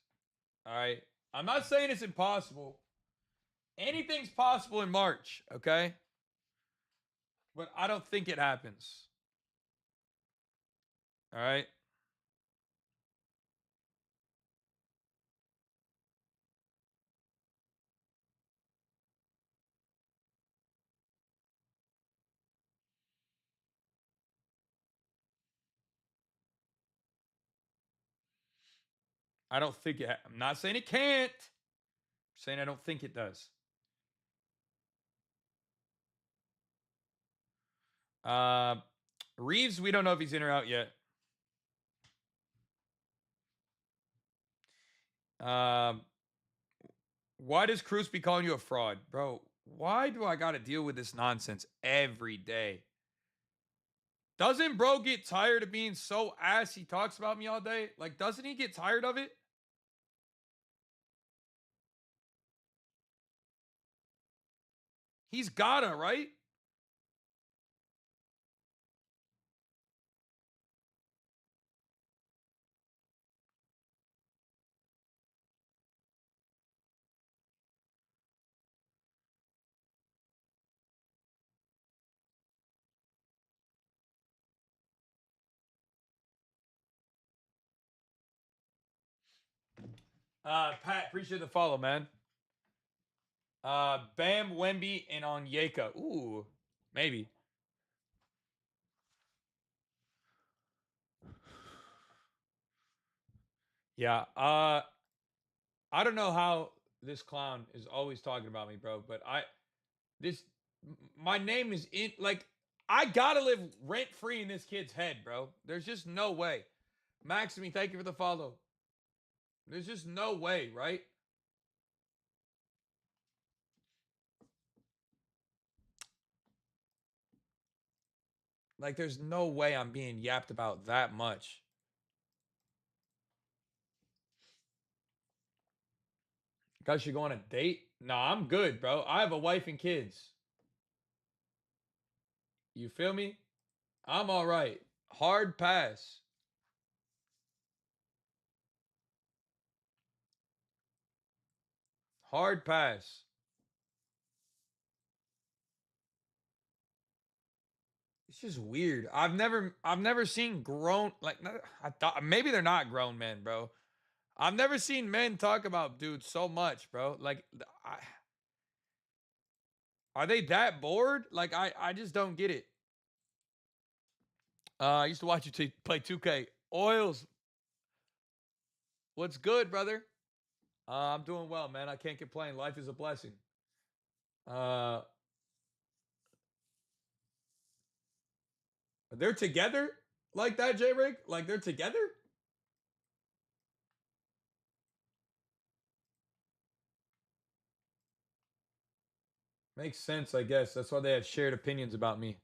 All right, I'm not saying it's impossible. Anything's possible in March, okay? But I don't think it happens. All right. I don't think it. I'm not saying it can't. I'm saying I don't think it does. Uh, Reeves, we don't know if he's in or out yet. Um, why does Cruz be calling you a fraud, bro? Why do I got to deal with this nonsense every day? Doesn't bro get tired of being so ass he talks about me all day? Like, doesn't he get tired of it? He's gotta, right? Pat, appreciate the follow, man. Bam, Wemby, and Onyeka. Ooh, maybe. Yeah. I don't know how this clown is always talking about me, bro. But this my name is in like I gotta live rent free in this kid's head, bro. There's just no way. Maxime, thank you for the follow. There's just no way, right? Like, there's no way I'm being yapped about that much. Guys should go on a date? Nah, I'm good, bro. I have a wife and kids. You feel me? I'm all right. Hard pass. Hard pass. It's just weird. I've never seen grown like I thought maybe they're not grown men, bro. I've never seen men talk about dudes so much, bro. Like, are they that bored? Like, I just don't get it. I used to watch you play 2K. Oils, what's good, brother? I'm doing well, man. I can't complain. Life is a blessing. Uh, they're together like that, J Rig. Like they're together. Makes sense, I guess. That's why they have shared opinions about me.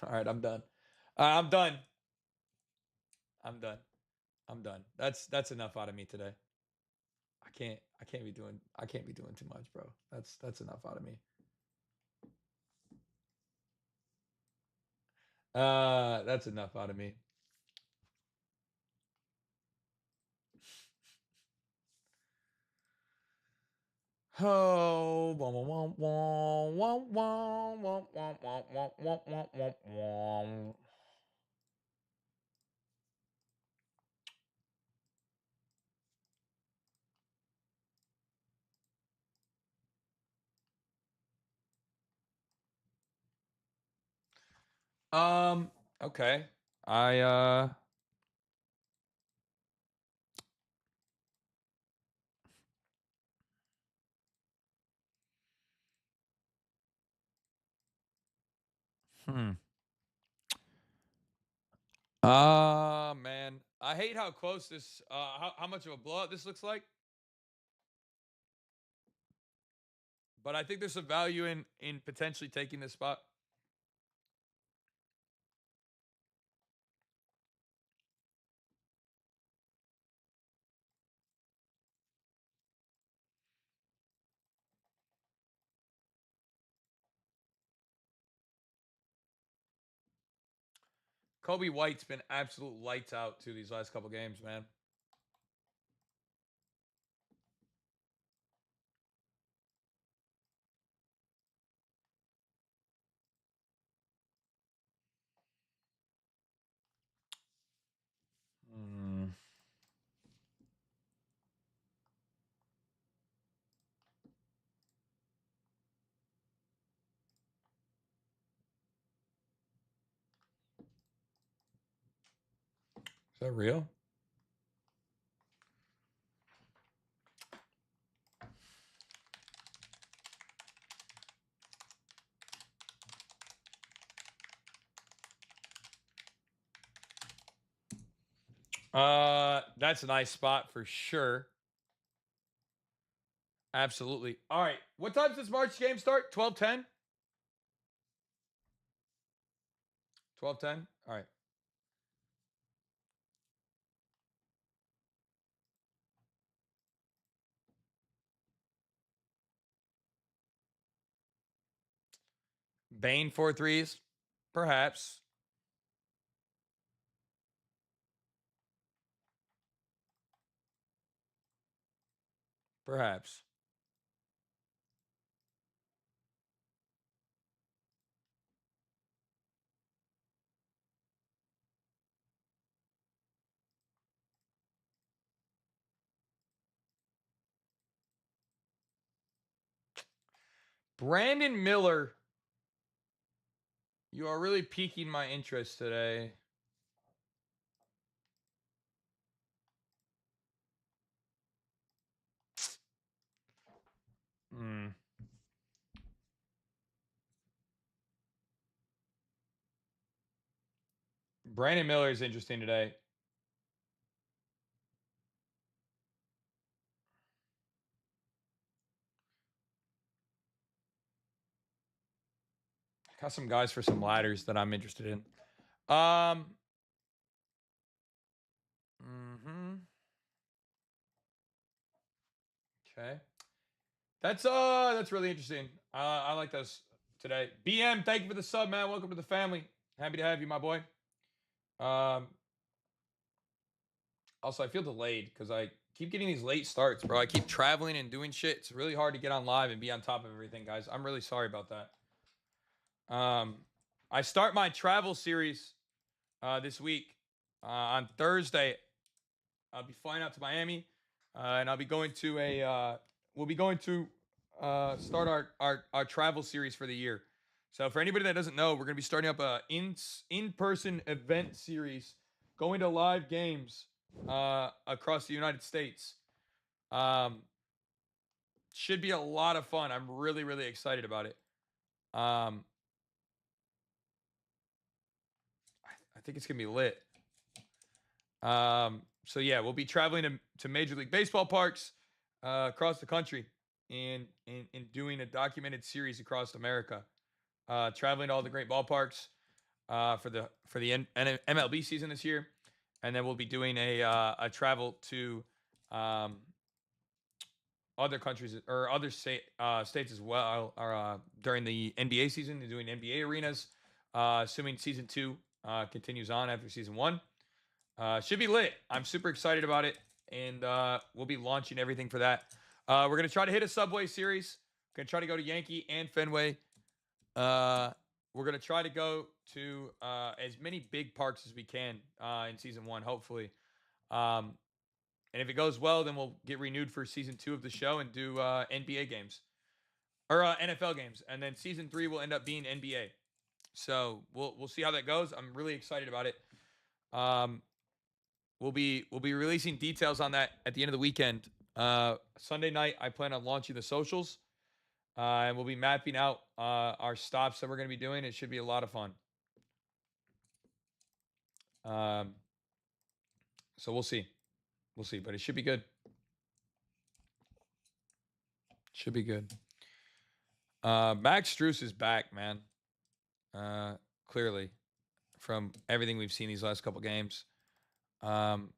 All right, I'm done. I'm done. I'm done. I'm done. That's enough out of me today. I can't be doing too much, bro. That's enough out of me. That's enough out of me. Oh, okay. I hmm. Man. I hate how close this how much of a blowout this looks like. But I think there's some value in potentially taking this spot. Kobe White's been absolute lights out to these last couple games, man. Mm. Is that real? That's a nice spot for sure. Absolutely. All right. What time does this March game start? 12:10? 12:10? All right. Bane 4 threes? Perhaps. Perhaps. Brandon Miller. You are really piquing my interest today. Hmm. Brandon Miller is interesting today. Got some guys for some ladders that I'm interested in. Mhm. Okay. That's really interesting. I like those today. BM, thank you for the sub, man. Welcome to the family. Happy to have you, my boy. Um, also, I feel delayed because I keep getting these late starts, bro. I keep traveling and doing shit. It's really hard to get on live and be on top of everything, guys. I'm really sorry about that. I start my travel series this week on Thursday. I'll be flying out to Miami, and I'll be going to we'll be going to start our travel series for the year. So for anybody that doesn't know, we're going to be starting up a in-person event series, going to live games across the United States. Um, should be a lot of fun. I'm really excited about it. Um, I think it's gonna be lit. So yeah, we'll be traveling to Major League Baseball parks across the country and doing a documented series across America. Traveling to all the great ballparks for the MLB season this year, and then we'll be doing a travel to um, other countries or other states as well during the NBA season. They're doing NBA arenas, assuming season 2 continues on after season 1. Should be lit. I'm super excited about it, and we'll be launching everything for that. We're gonna try to hit a Subway series. Gonna try to go to Yankee and Fenway. We're gonna try to go to as many big parks as we can in season 1, hopefully. Um, and if it goes well, then we'll get renewed for season 2 of the show and do NBA games or NFL games, and then season 3 will end up being NBA. So we'll see how that goes. I'm really excited about it. Um, we'll be releasing details on that at the end of the weekend. Sunday night, I plan on launching the socials, and we'll be mapping out our stops that we're going to be doing. It should be a lot of fun. Um, so we'll see, but it should be good. Should be good. Max Struess is back, man. Clearly, from everything we've seen these last couple games. So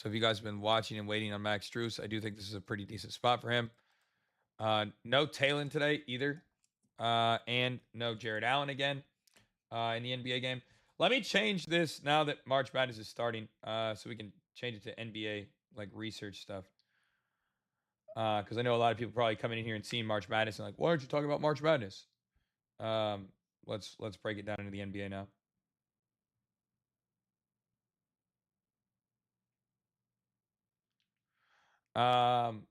if you guys have been watching and waiting on Max Struess, I do think this is a pretty decent spot for him. No Talon today either, and no Jared Allen again in the NBA game. Let me change this now that March Madness is starting, so we can change it to NBA like research stuff. Because I know a lot of people probably coming in here and seeing March Madness and like, why aren't you talking about March Madness? Um, let's break it down into the NBA now. Um,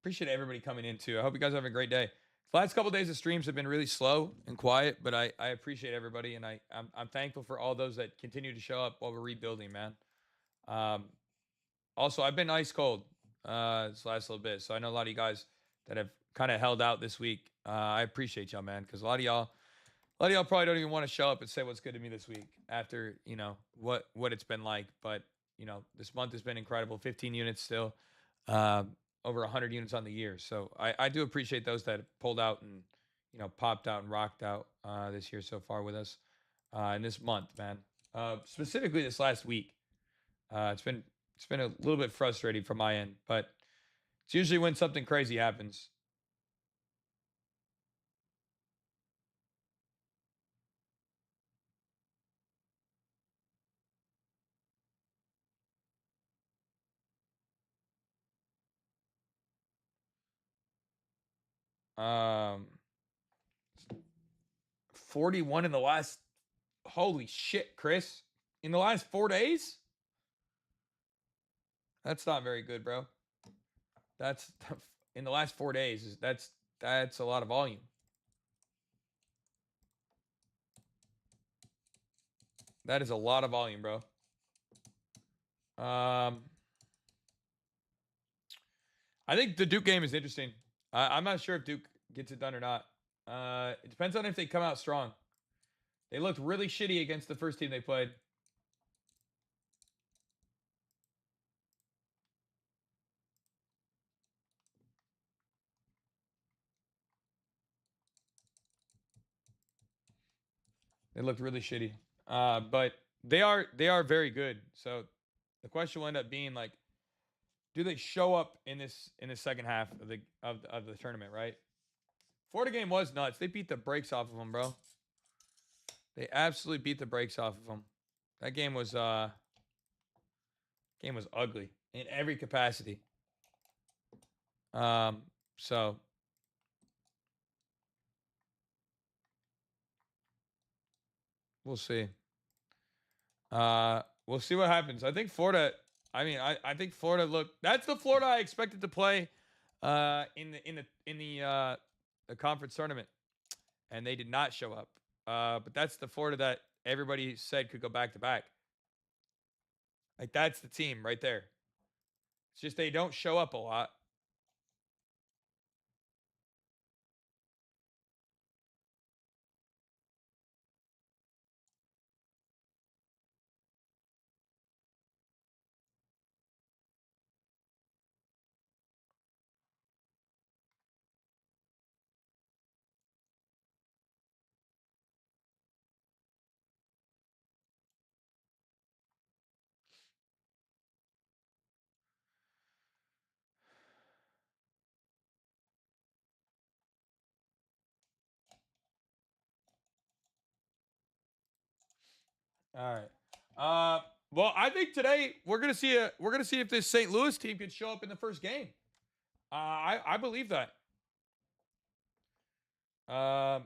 appreciate everybody coming in too. I hope you guys are having a great day. The last couple of days of streams have been really slow and quiet, but I appreciate everybody, and I'm thankful for all those that continue to show up while we're rebuilding, man. Um, Also, I've been ice cold this last little bit, so I know a lot of you guys that have kind of held out this week. I appreciate y'all, man, because a lot of y'all probably don't even want to show up and say what's good to me this week after what it's been like. But this month has been incredible. 15 units still, um, over 100 units on the year. So I do appreciate those that pulled out and popped out and rocked out this year so far with us in this month, man. Specifically this last week, it's been a little bit frustrating from my end, but it's usually when something crazy happens. Um, 41 in the last. Holy shit, Chris! In the last 4 days, that's not very good, bro. That's in the last 4 days. That's a lot of volume. That is a lot of volume, bro. I think the Duke game is interesting. I'm not sure if Duke gets it done or not. It depends on if they come out strong. They looked really shitty against the first team they played. They looked really shitty. But they are very good. So the question will end up being like, do they show up in the second half of the tournament, right? Florida game was nuts. They beat the brakes off of them, bro. They absolutely beat the brakes off of them. That game was ugly in every capacity. Um, so we'll see. We'll see what happens. I think Florida. I mean, I think Florida. Look, that's the Florida I expected to play, in the conference tournament, and they did not show up. But that's the Florida that everybody said could go back to back. Like that's the team right there. It's just they don't show up a lot. All right. Well, I think today we're gonna see if this St. Louis team can show up in the first game. I believe that. Um,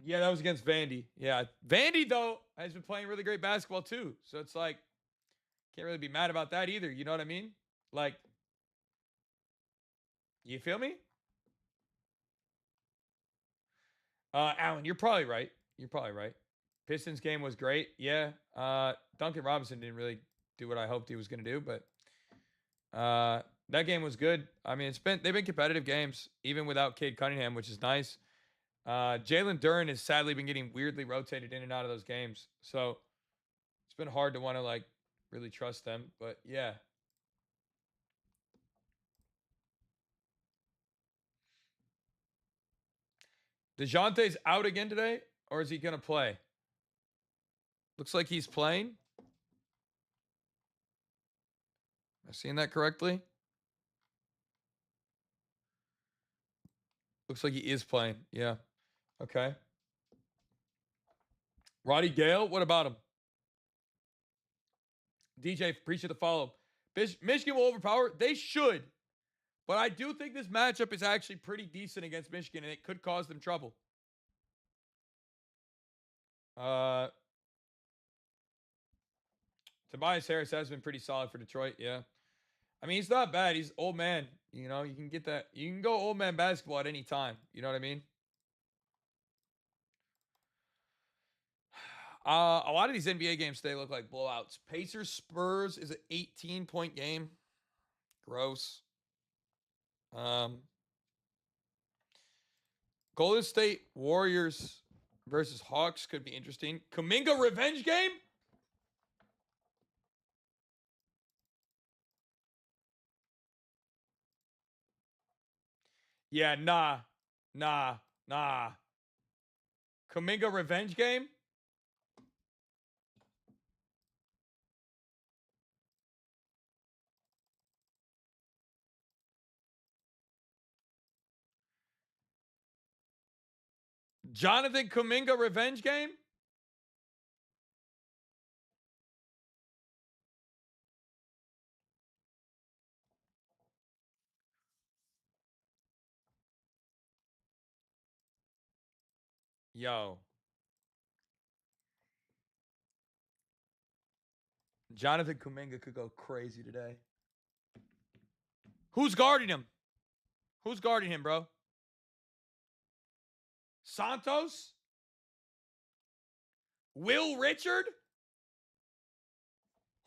yeah, that was against Vandy. Yeah, Vandy though has been playing really great basketball too. So it's like can't really be mad about that either. You know what I mean? Like, you feel me? Alan, you're probably right. You're probably right. Pistons game was great. Yeah. Duncan Robinson didn't really do what I hoped he was going to do, but that game was good. I mean, they've been competitive games even without Cade Cunningham, which is nice. Jalen Duren has sadly been getting weirdly rotated in and out of those games, so it's been hard to want to like really trust them. But yeah, DeJounte's out again today, or is he going to play? Looks like he's playing. Am I seeing that correctly? Looks like he is playing. Yeah. Okay. Roddy Gale, what about him? DJ, appreciate the follow. Michigan will overpower. They should. But I do think this matchup is actually pretty decent against Michigan, and it could cause them trouble. Uh, Tobias Harris has been pretty solid for Detroit. Yeah. I mean, he's not bad. He's old man. You can get that. You can go old man basketball at any time. You know what I mean? A lot of these NBA games today look like blowouts. Pacers Spurs is an 18-point game. Gross. Golden State Warriors versus Hawks could be interesting. Kuminga revenge game? Yeah, nah. Kuminga revenge game? Jonathan Kuminga revenge game? Yo. Jonathan Kuminga could go crazy today. Who's guarding him? Who's guarding him, bro? Santos? Will Richard?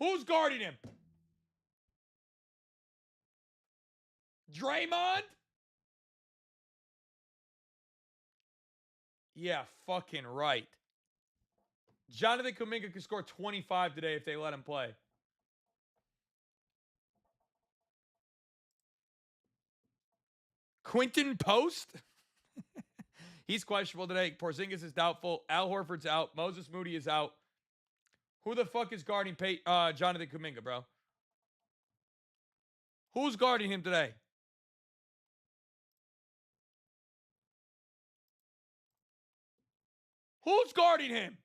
Who's guarding him? Draymond? Yeah, fucking right. Jonathan Kuminga could score 25 today if they let him play. Quinton Post? He's questionable today. Porzingis is doubtful. Al Horford's out. Moses Moody is out. Who the fuck is guarding Jonathan Kuminga, bro? Who's guarding him today? Who's guarding him?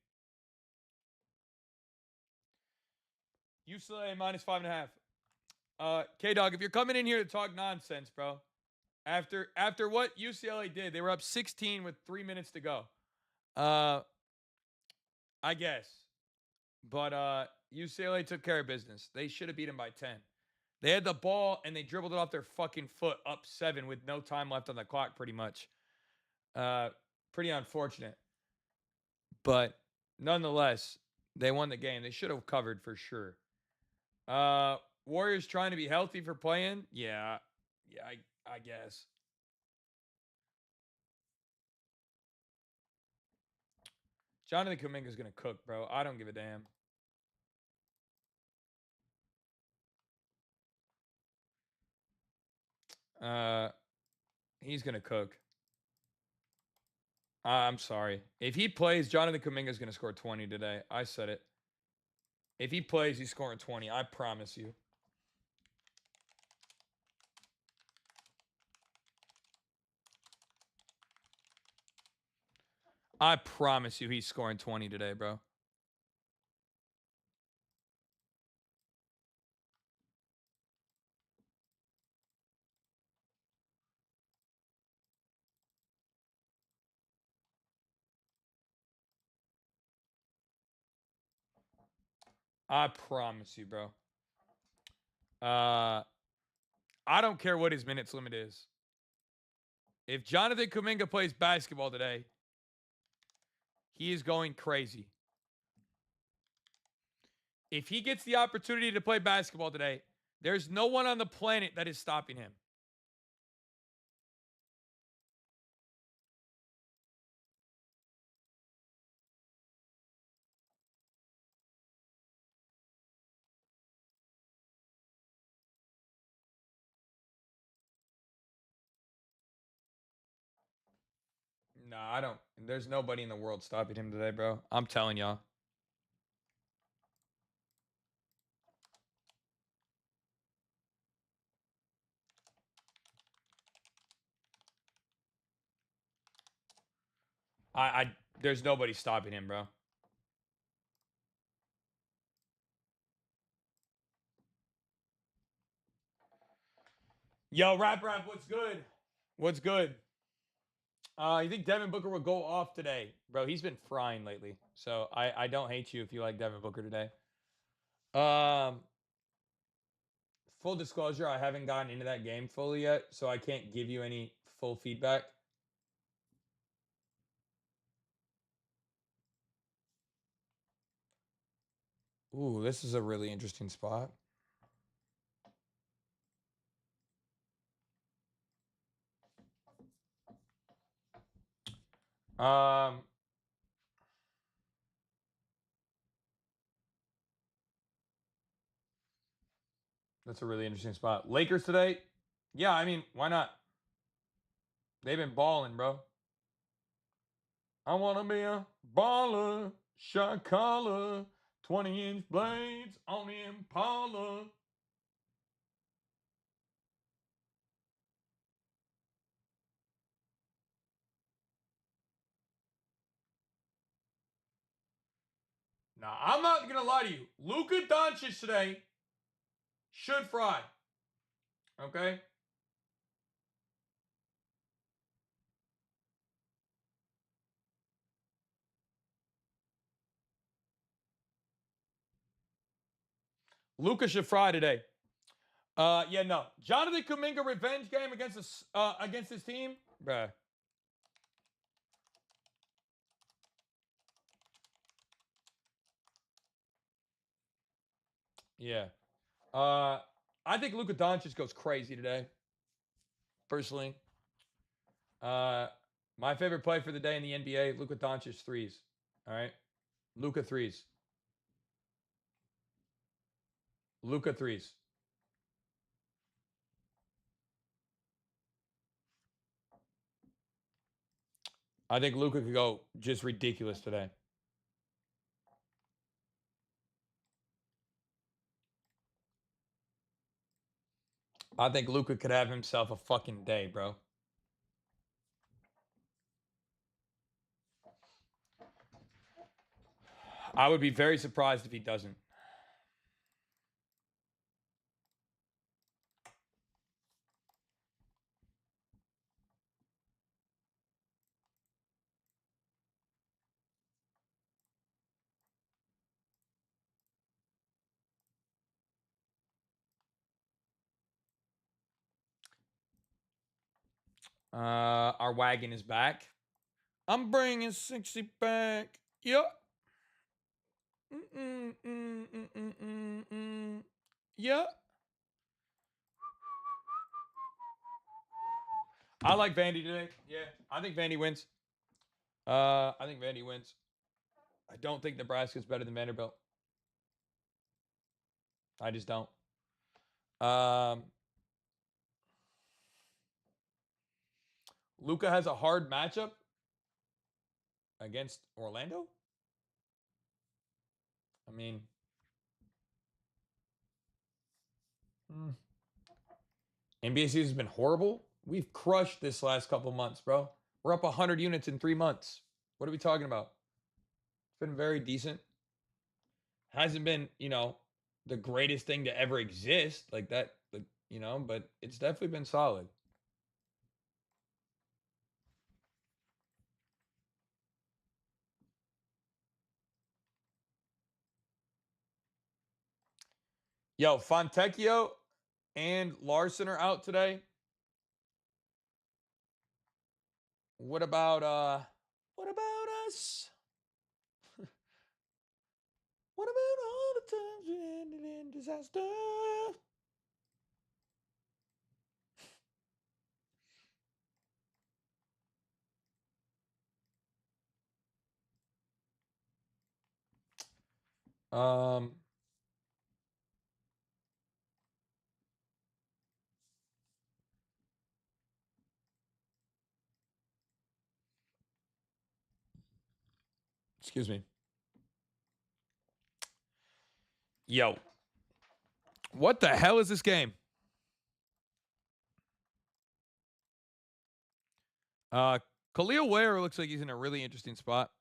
UCLA minus 5.5. K-Dog, if you're coming in here to talk nonsense, bro, after what UCLA did, they were up 16 with 3 minutes to go. I guess. But UCLA took care of business. They should have beat him by 10. They had the ball, and they dribbled it off their fucking foot up 7 with no time left on the clock, pretty much. Pretty unfortunate. But nonetheless, they won the game. They should have covered for sure. Warriors trying to be healthy for playing? Yeah, I guess. Jonathan Kuminga's going to cook, bro. I don't give a damn. He's going to cook. I'm sorry. If he plays, Jonathan Kuminga's going to score 20 today. I said it. If he plays, he's scoring 20. I promise you. I promise you he's scoring 20 today, bro. I promise you, bro. I don't care what his minutes limit is. If Jonathan Kuminga plays basketball today, he is going crazy. If he gets the opportunity to play basketball today, there's no one on the planet that is stopping him. Nah, I don't. There's nobody in the world stopping him today, bro. I'm telling y'all. There's nobody stopping him, bro. Yo, Rap, what's good? What's good? You think Devin Booker will go off today? Bro, he's been frying lately. So I don't hate you if you like Devin Booker today. Um, Full disclosure, I haven't gotten into that game fully yet, so I can't give you any full feedback. Ooh, this is a really interesting spot. Um, that's a really interesting spot. Lakers today. Yeah, I mean, why not? They've been balling, bro. I wanna be a baller, shot caller, 20-inch blades on the Impala. Now, I'm not gonna lie to you. Luka Doncic today should fry. Okay? Luka should fry today. Yeah, no. Jonathan Kuminga revenge game against his team, bruh. Yeah. I think Luka Doncic goes crazy today. Personally, uh, my favorite play for the day in the NBA: Luka Doncic threes. All right, Luka threes. Luka threes. I think Luka could go just ridiculous today. I think Luka could have himself a fucking day, bro. I would be very surprised if he doesn't. Our wagon is back. I'm bringing 60 back. Yep. Yep. I like Vandy today. Yeah, I think Vandy wins. I think Vandy wins. I don't think Nebraska's better than Vanderbilt. I just don't. Um, Luca has a hard matchup against Orlando. I mean, NBA season's been horrible. We've crushed this last couple months, bro. We're up 100 units in 3 months. What are we talking about? It's been very decent. Hasn't been, the greatest thing to ever exist like that, but it's definitely been solid. Yo, Fontecchio and Larson are out today. What about us? What about all the times we ended in disaster? Um, excuse me. Yo, what the hell is this game? Uh, Khalil Ware looks like he's in a really interesting spot.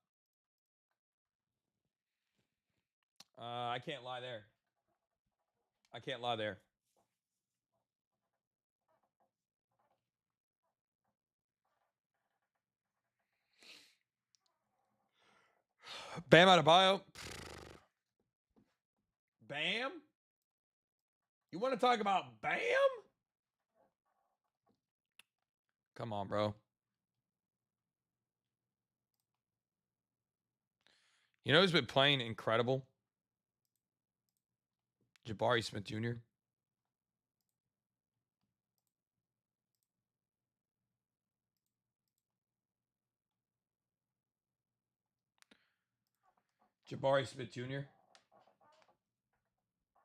I can't lie there. I can't lie there. Bam out of bio. Bam? You want to talk about Bam? Come on, bro. You know who's been playing incredible? Jabari Smith Jr. Jabari Smith Jr.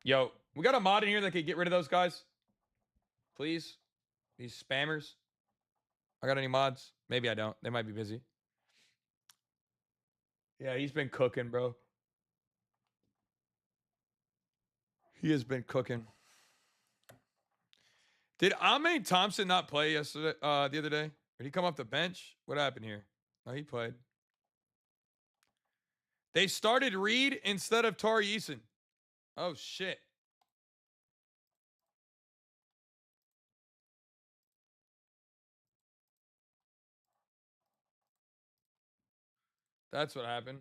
Yo, we got a mod in here that could get rid of those guys. Please. These spammers. I got any mods? Maybe I don't. They might be busy. Yeah, he's been cooking, bro. He has been cooking. Did Ame Thompson not play yesterday? The other day? Did he come off the bench? What happened here? No, he played. They started Reed instead of Tari Eason. Oh shit. That's what happened.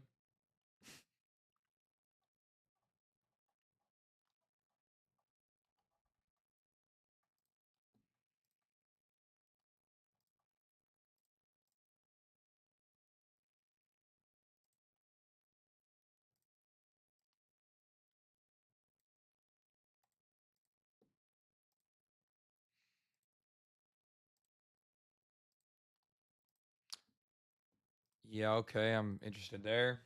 Yeah, okay. I'm interested there.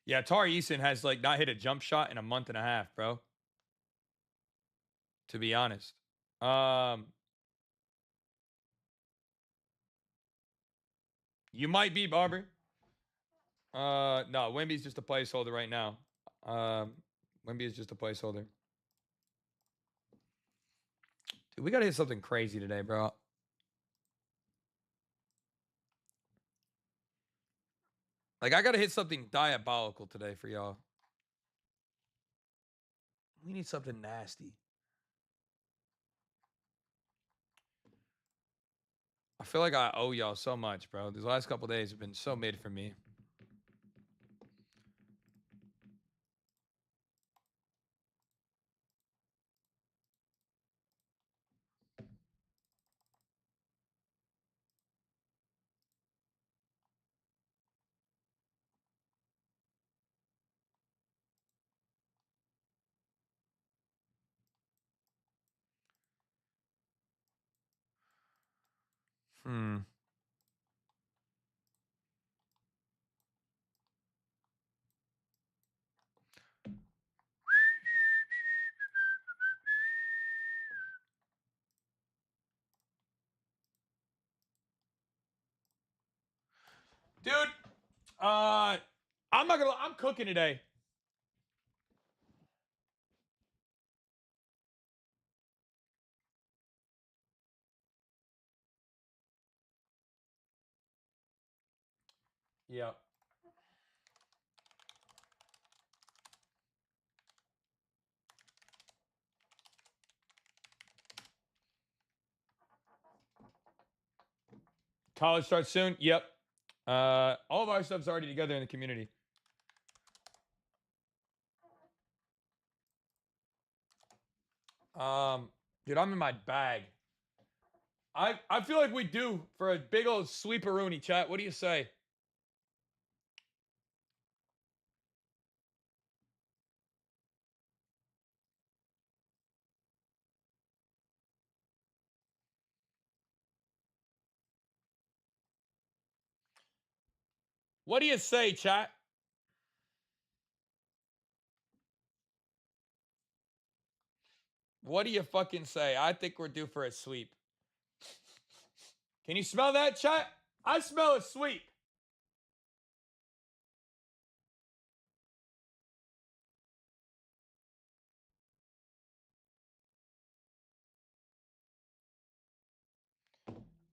Yeah, Tari Eason has like not hit a jump shot in a month and a half, bro. To be honest. You might be Barber. No, Wemby's just a placeholder right now. Wemby is just a placeholder. Dude, we gotta hit something crazy today, bro. Like I gotta hit something diabolical today for y'all. We need something nasty. I feel like I owe y'all so much, bro. These last couple days have been so made for me. Hmm. Dude, I'm not gonna. I'm cooking today. Yeah. College starts soon. Yep. All of our stuff's already together in the community. Dude, I'm in my bag. I feel like we do for a big old sweeperoonie, chat. What do you say? What do you say, chat? What do you fucking say? I think we're due for a sweep. Can you smell that, chat? I smell a sweep.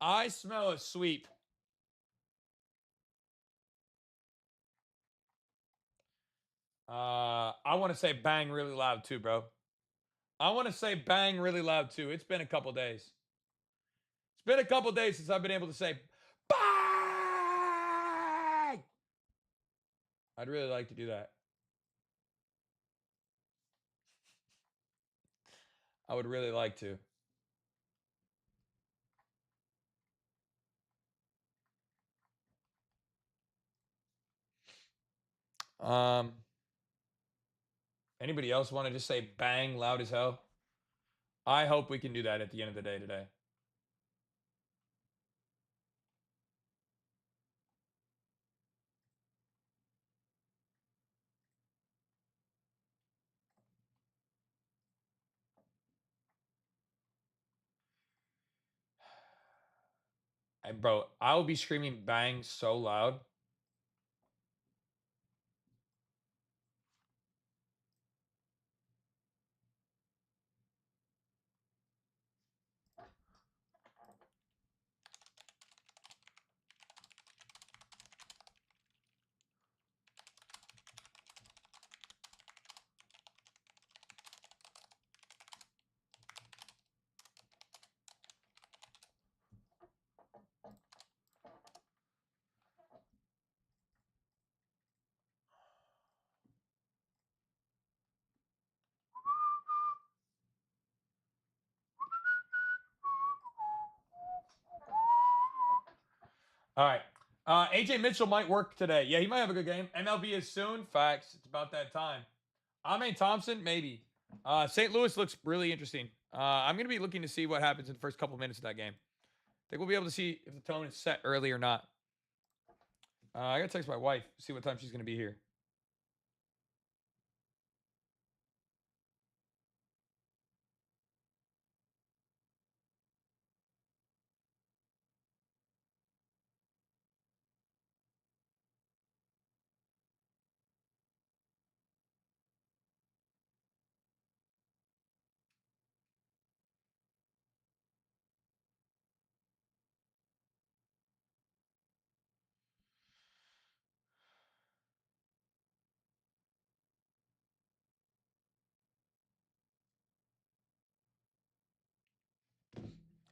I smell a sweep. I want to say bang really loud too, bro. I want to say bang really loud too. It's been a couple days. It's been a couple days since I've been able to say bang. I'd really like to do that. I would really like to. Um, Anybody else want to just say bang loud as hell? I hope we can do that at the end of the day today. And bro, I'll be screaming bang so loud. All right. AJ Mitchell might work today. Yeah, he might have a good game. MLB is soon. Facts. It's about that time. Ame Thompson, maybe. St. Louis looks really interesting. I'm going to be looking to see what happens in the first couple minutes of that game. I think we'll be able to see if the tone is set early or not. I got to text my wife, see what time she's going to be here.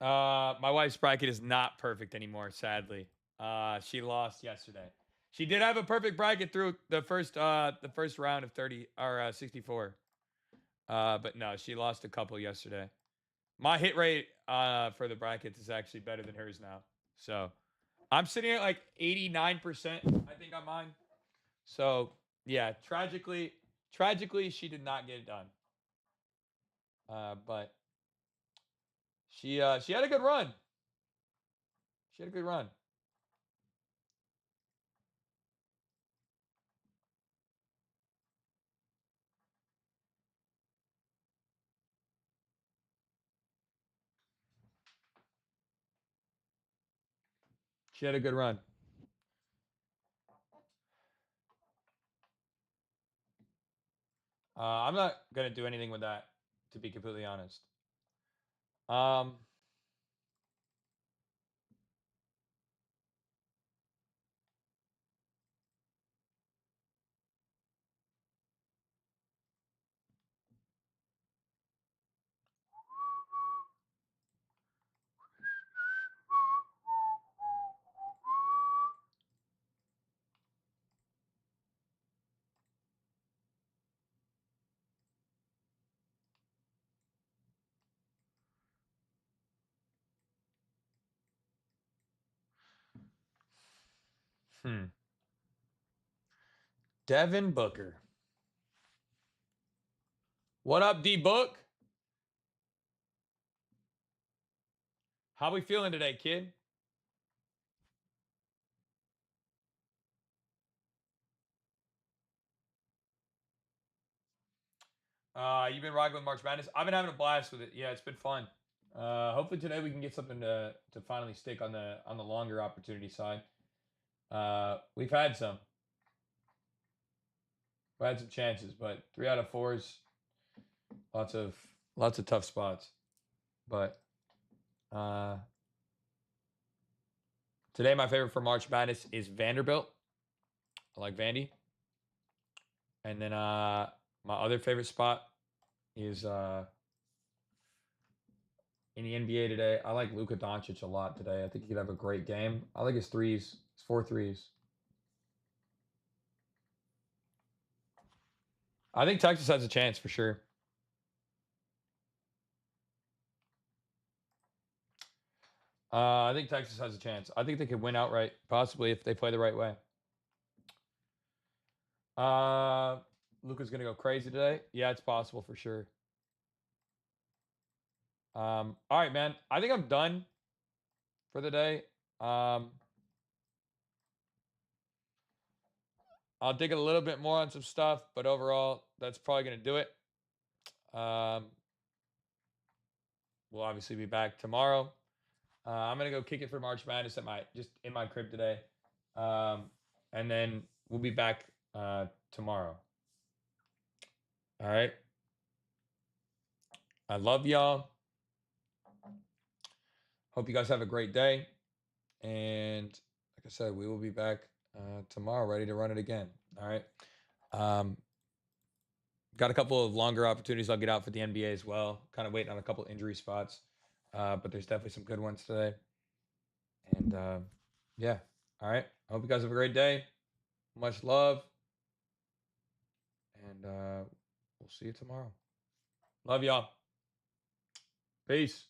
My wife's bracket is not perfect anymore, sadly. She lost yesterday. She did have a perfect bracket through the first round of 30 or 64. But no, she lost a couple yesterday. My hit rate for the brackets is actually better than hers now. So I'm sitting at like 89%, I think, on mine. So yeah, tragically, she did not get it done. But she had a good run. She had a good run. She had a good run. I'm not gonna do anything with that, to be completely honest. Um, hmm. Devin Booker. What up, D Book? How we feeling today, kid? You've been rocking with March Madness. I've been having a blast with it. Yeah, it's been fun. Hopefully today we can get something to finally stick on the longer opportunity side. We've had some. We had some chances, but 3 out of 4s, lots of tough spots. But uh, today my favorite for March Madness is Vanderbilt. I like Vandy. And then my other favorite spot is in the NBA today. I like Luka Doncic a lot today. I think he could have a great game. I like his threes. His 4 threes. I think Texas has a chance for sure. I think Texas has a chance. I think they could win outright, possibly if they play the right way. Uh, Luka's gonna go crazy today. Yeah, it's possible for sure. All right, man. I think I'm done for the day. Um, I'll dig a little bit more on some stuff, but overall, that's probably gonna do it. Um, we'll obviously be back tomorrow. I'm gonna go kick it for March Madness at just in my crib today, and then we'll be back tomorrow. All right. I love y'all. Hope you guys have a great day. And like I said, we will be back tomorrow, ready to run it again. All right. Um, got a couple of longer opportunities I'll get out for the NBA as well. Kind of waiting on a couple injury spots, but there's definitely some good ones today. And yeah. All right. I hope you guys have a great day. Much love. And we'll see you tomorrow. Love y'all. Peace.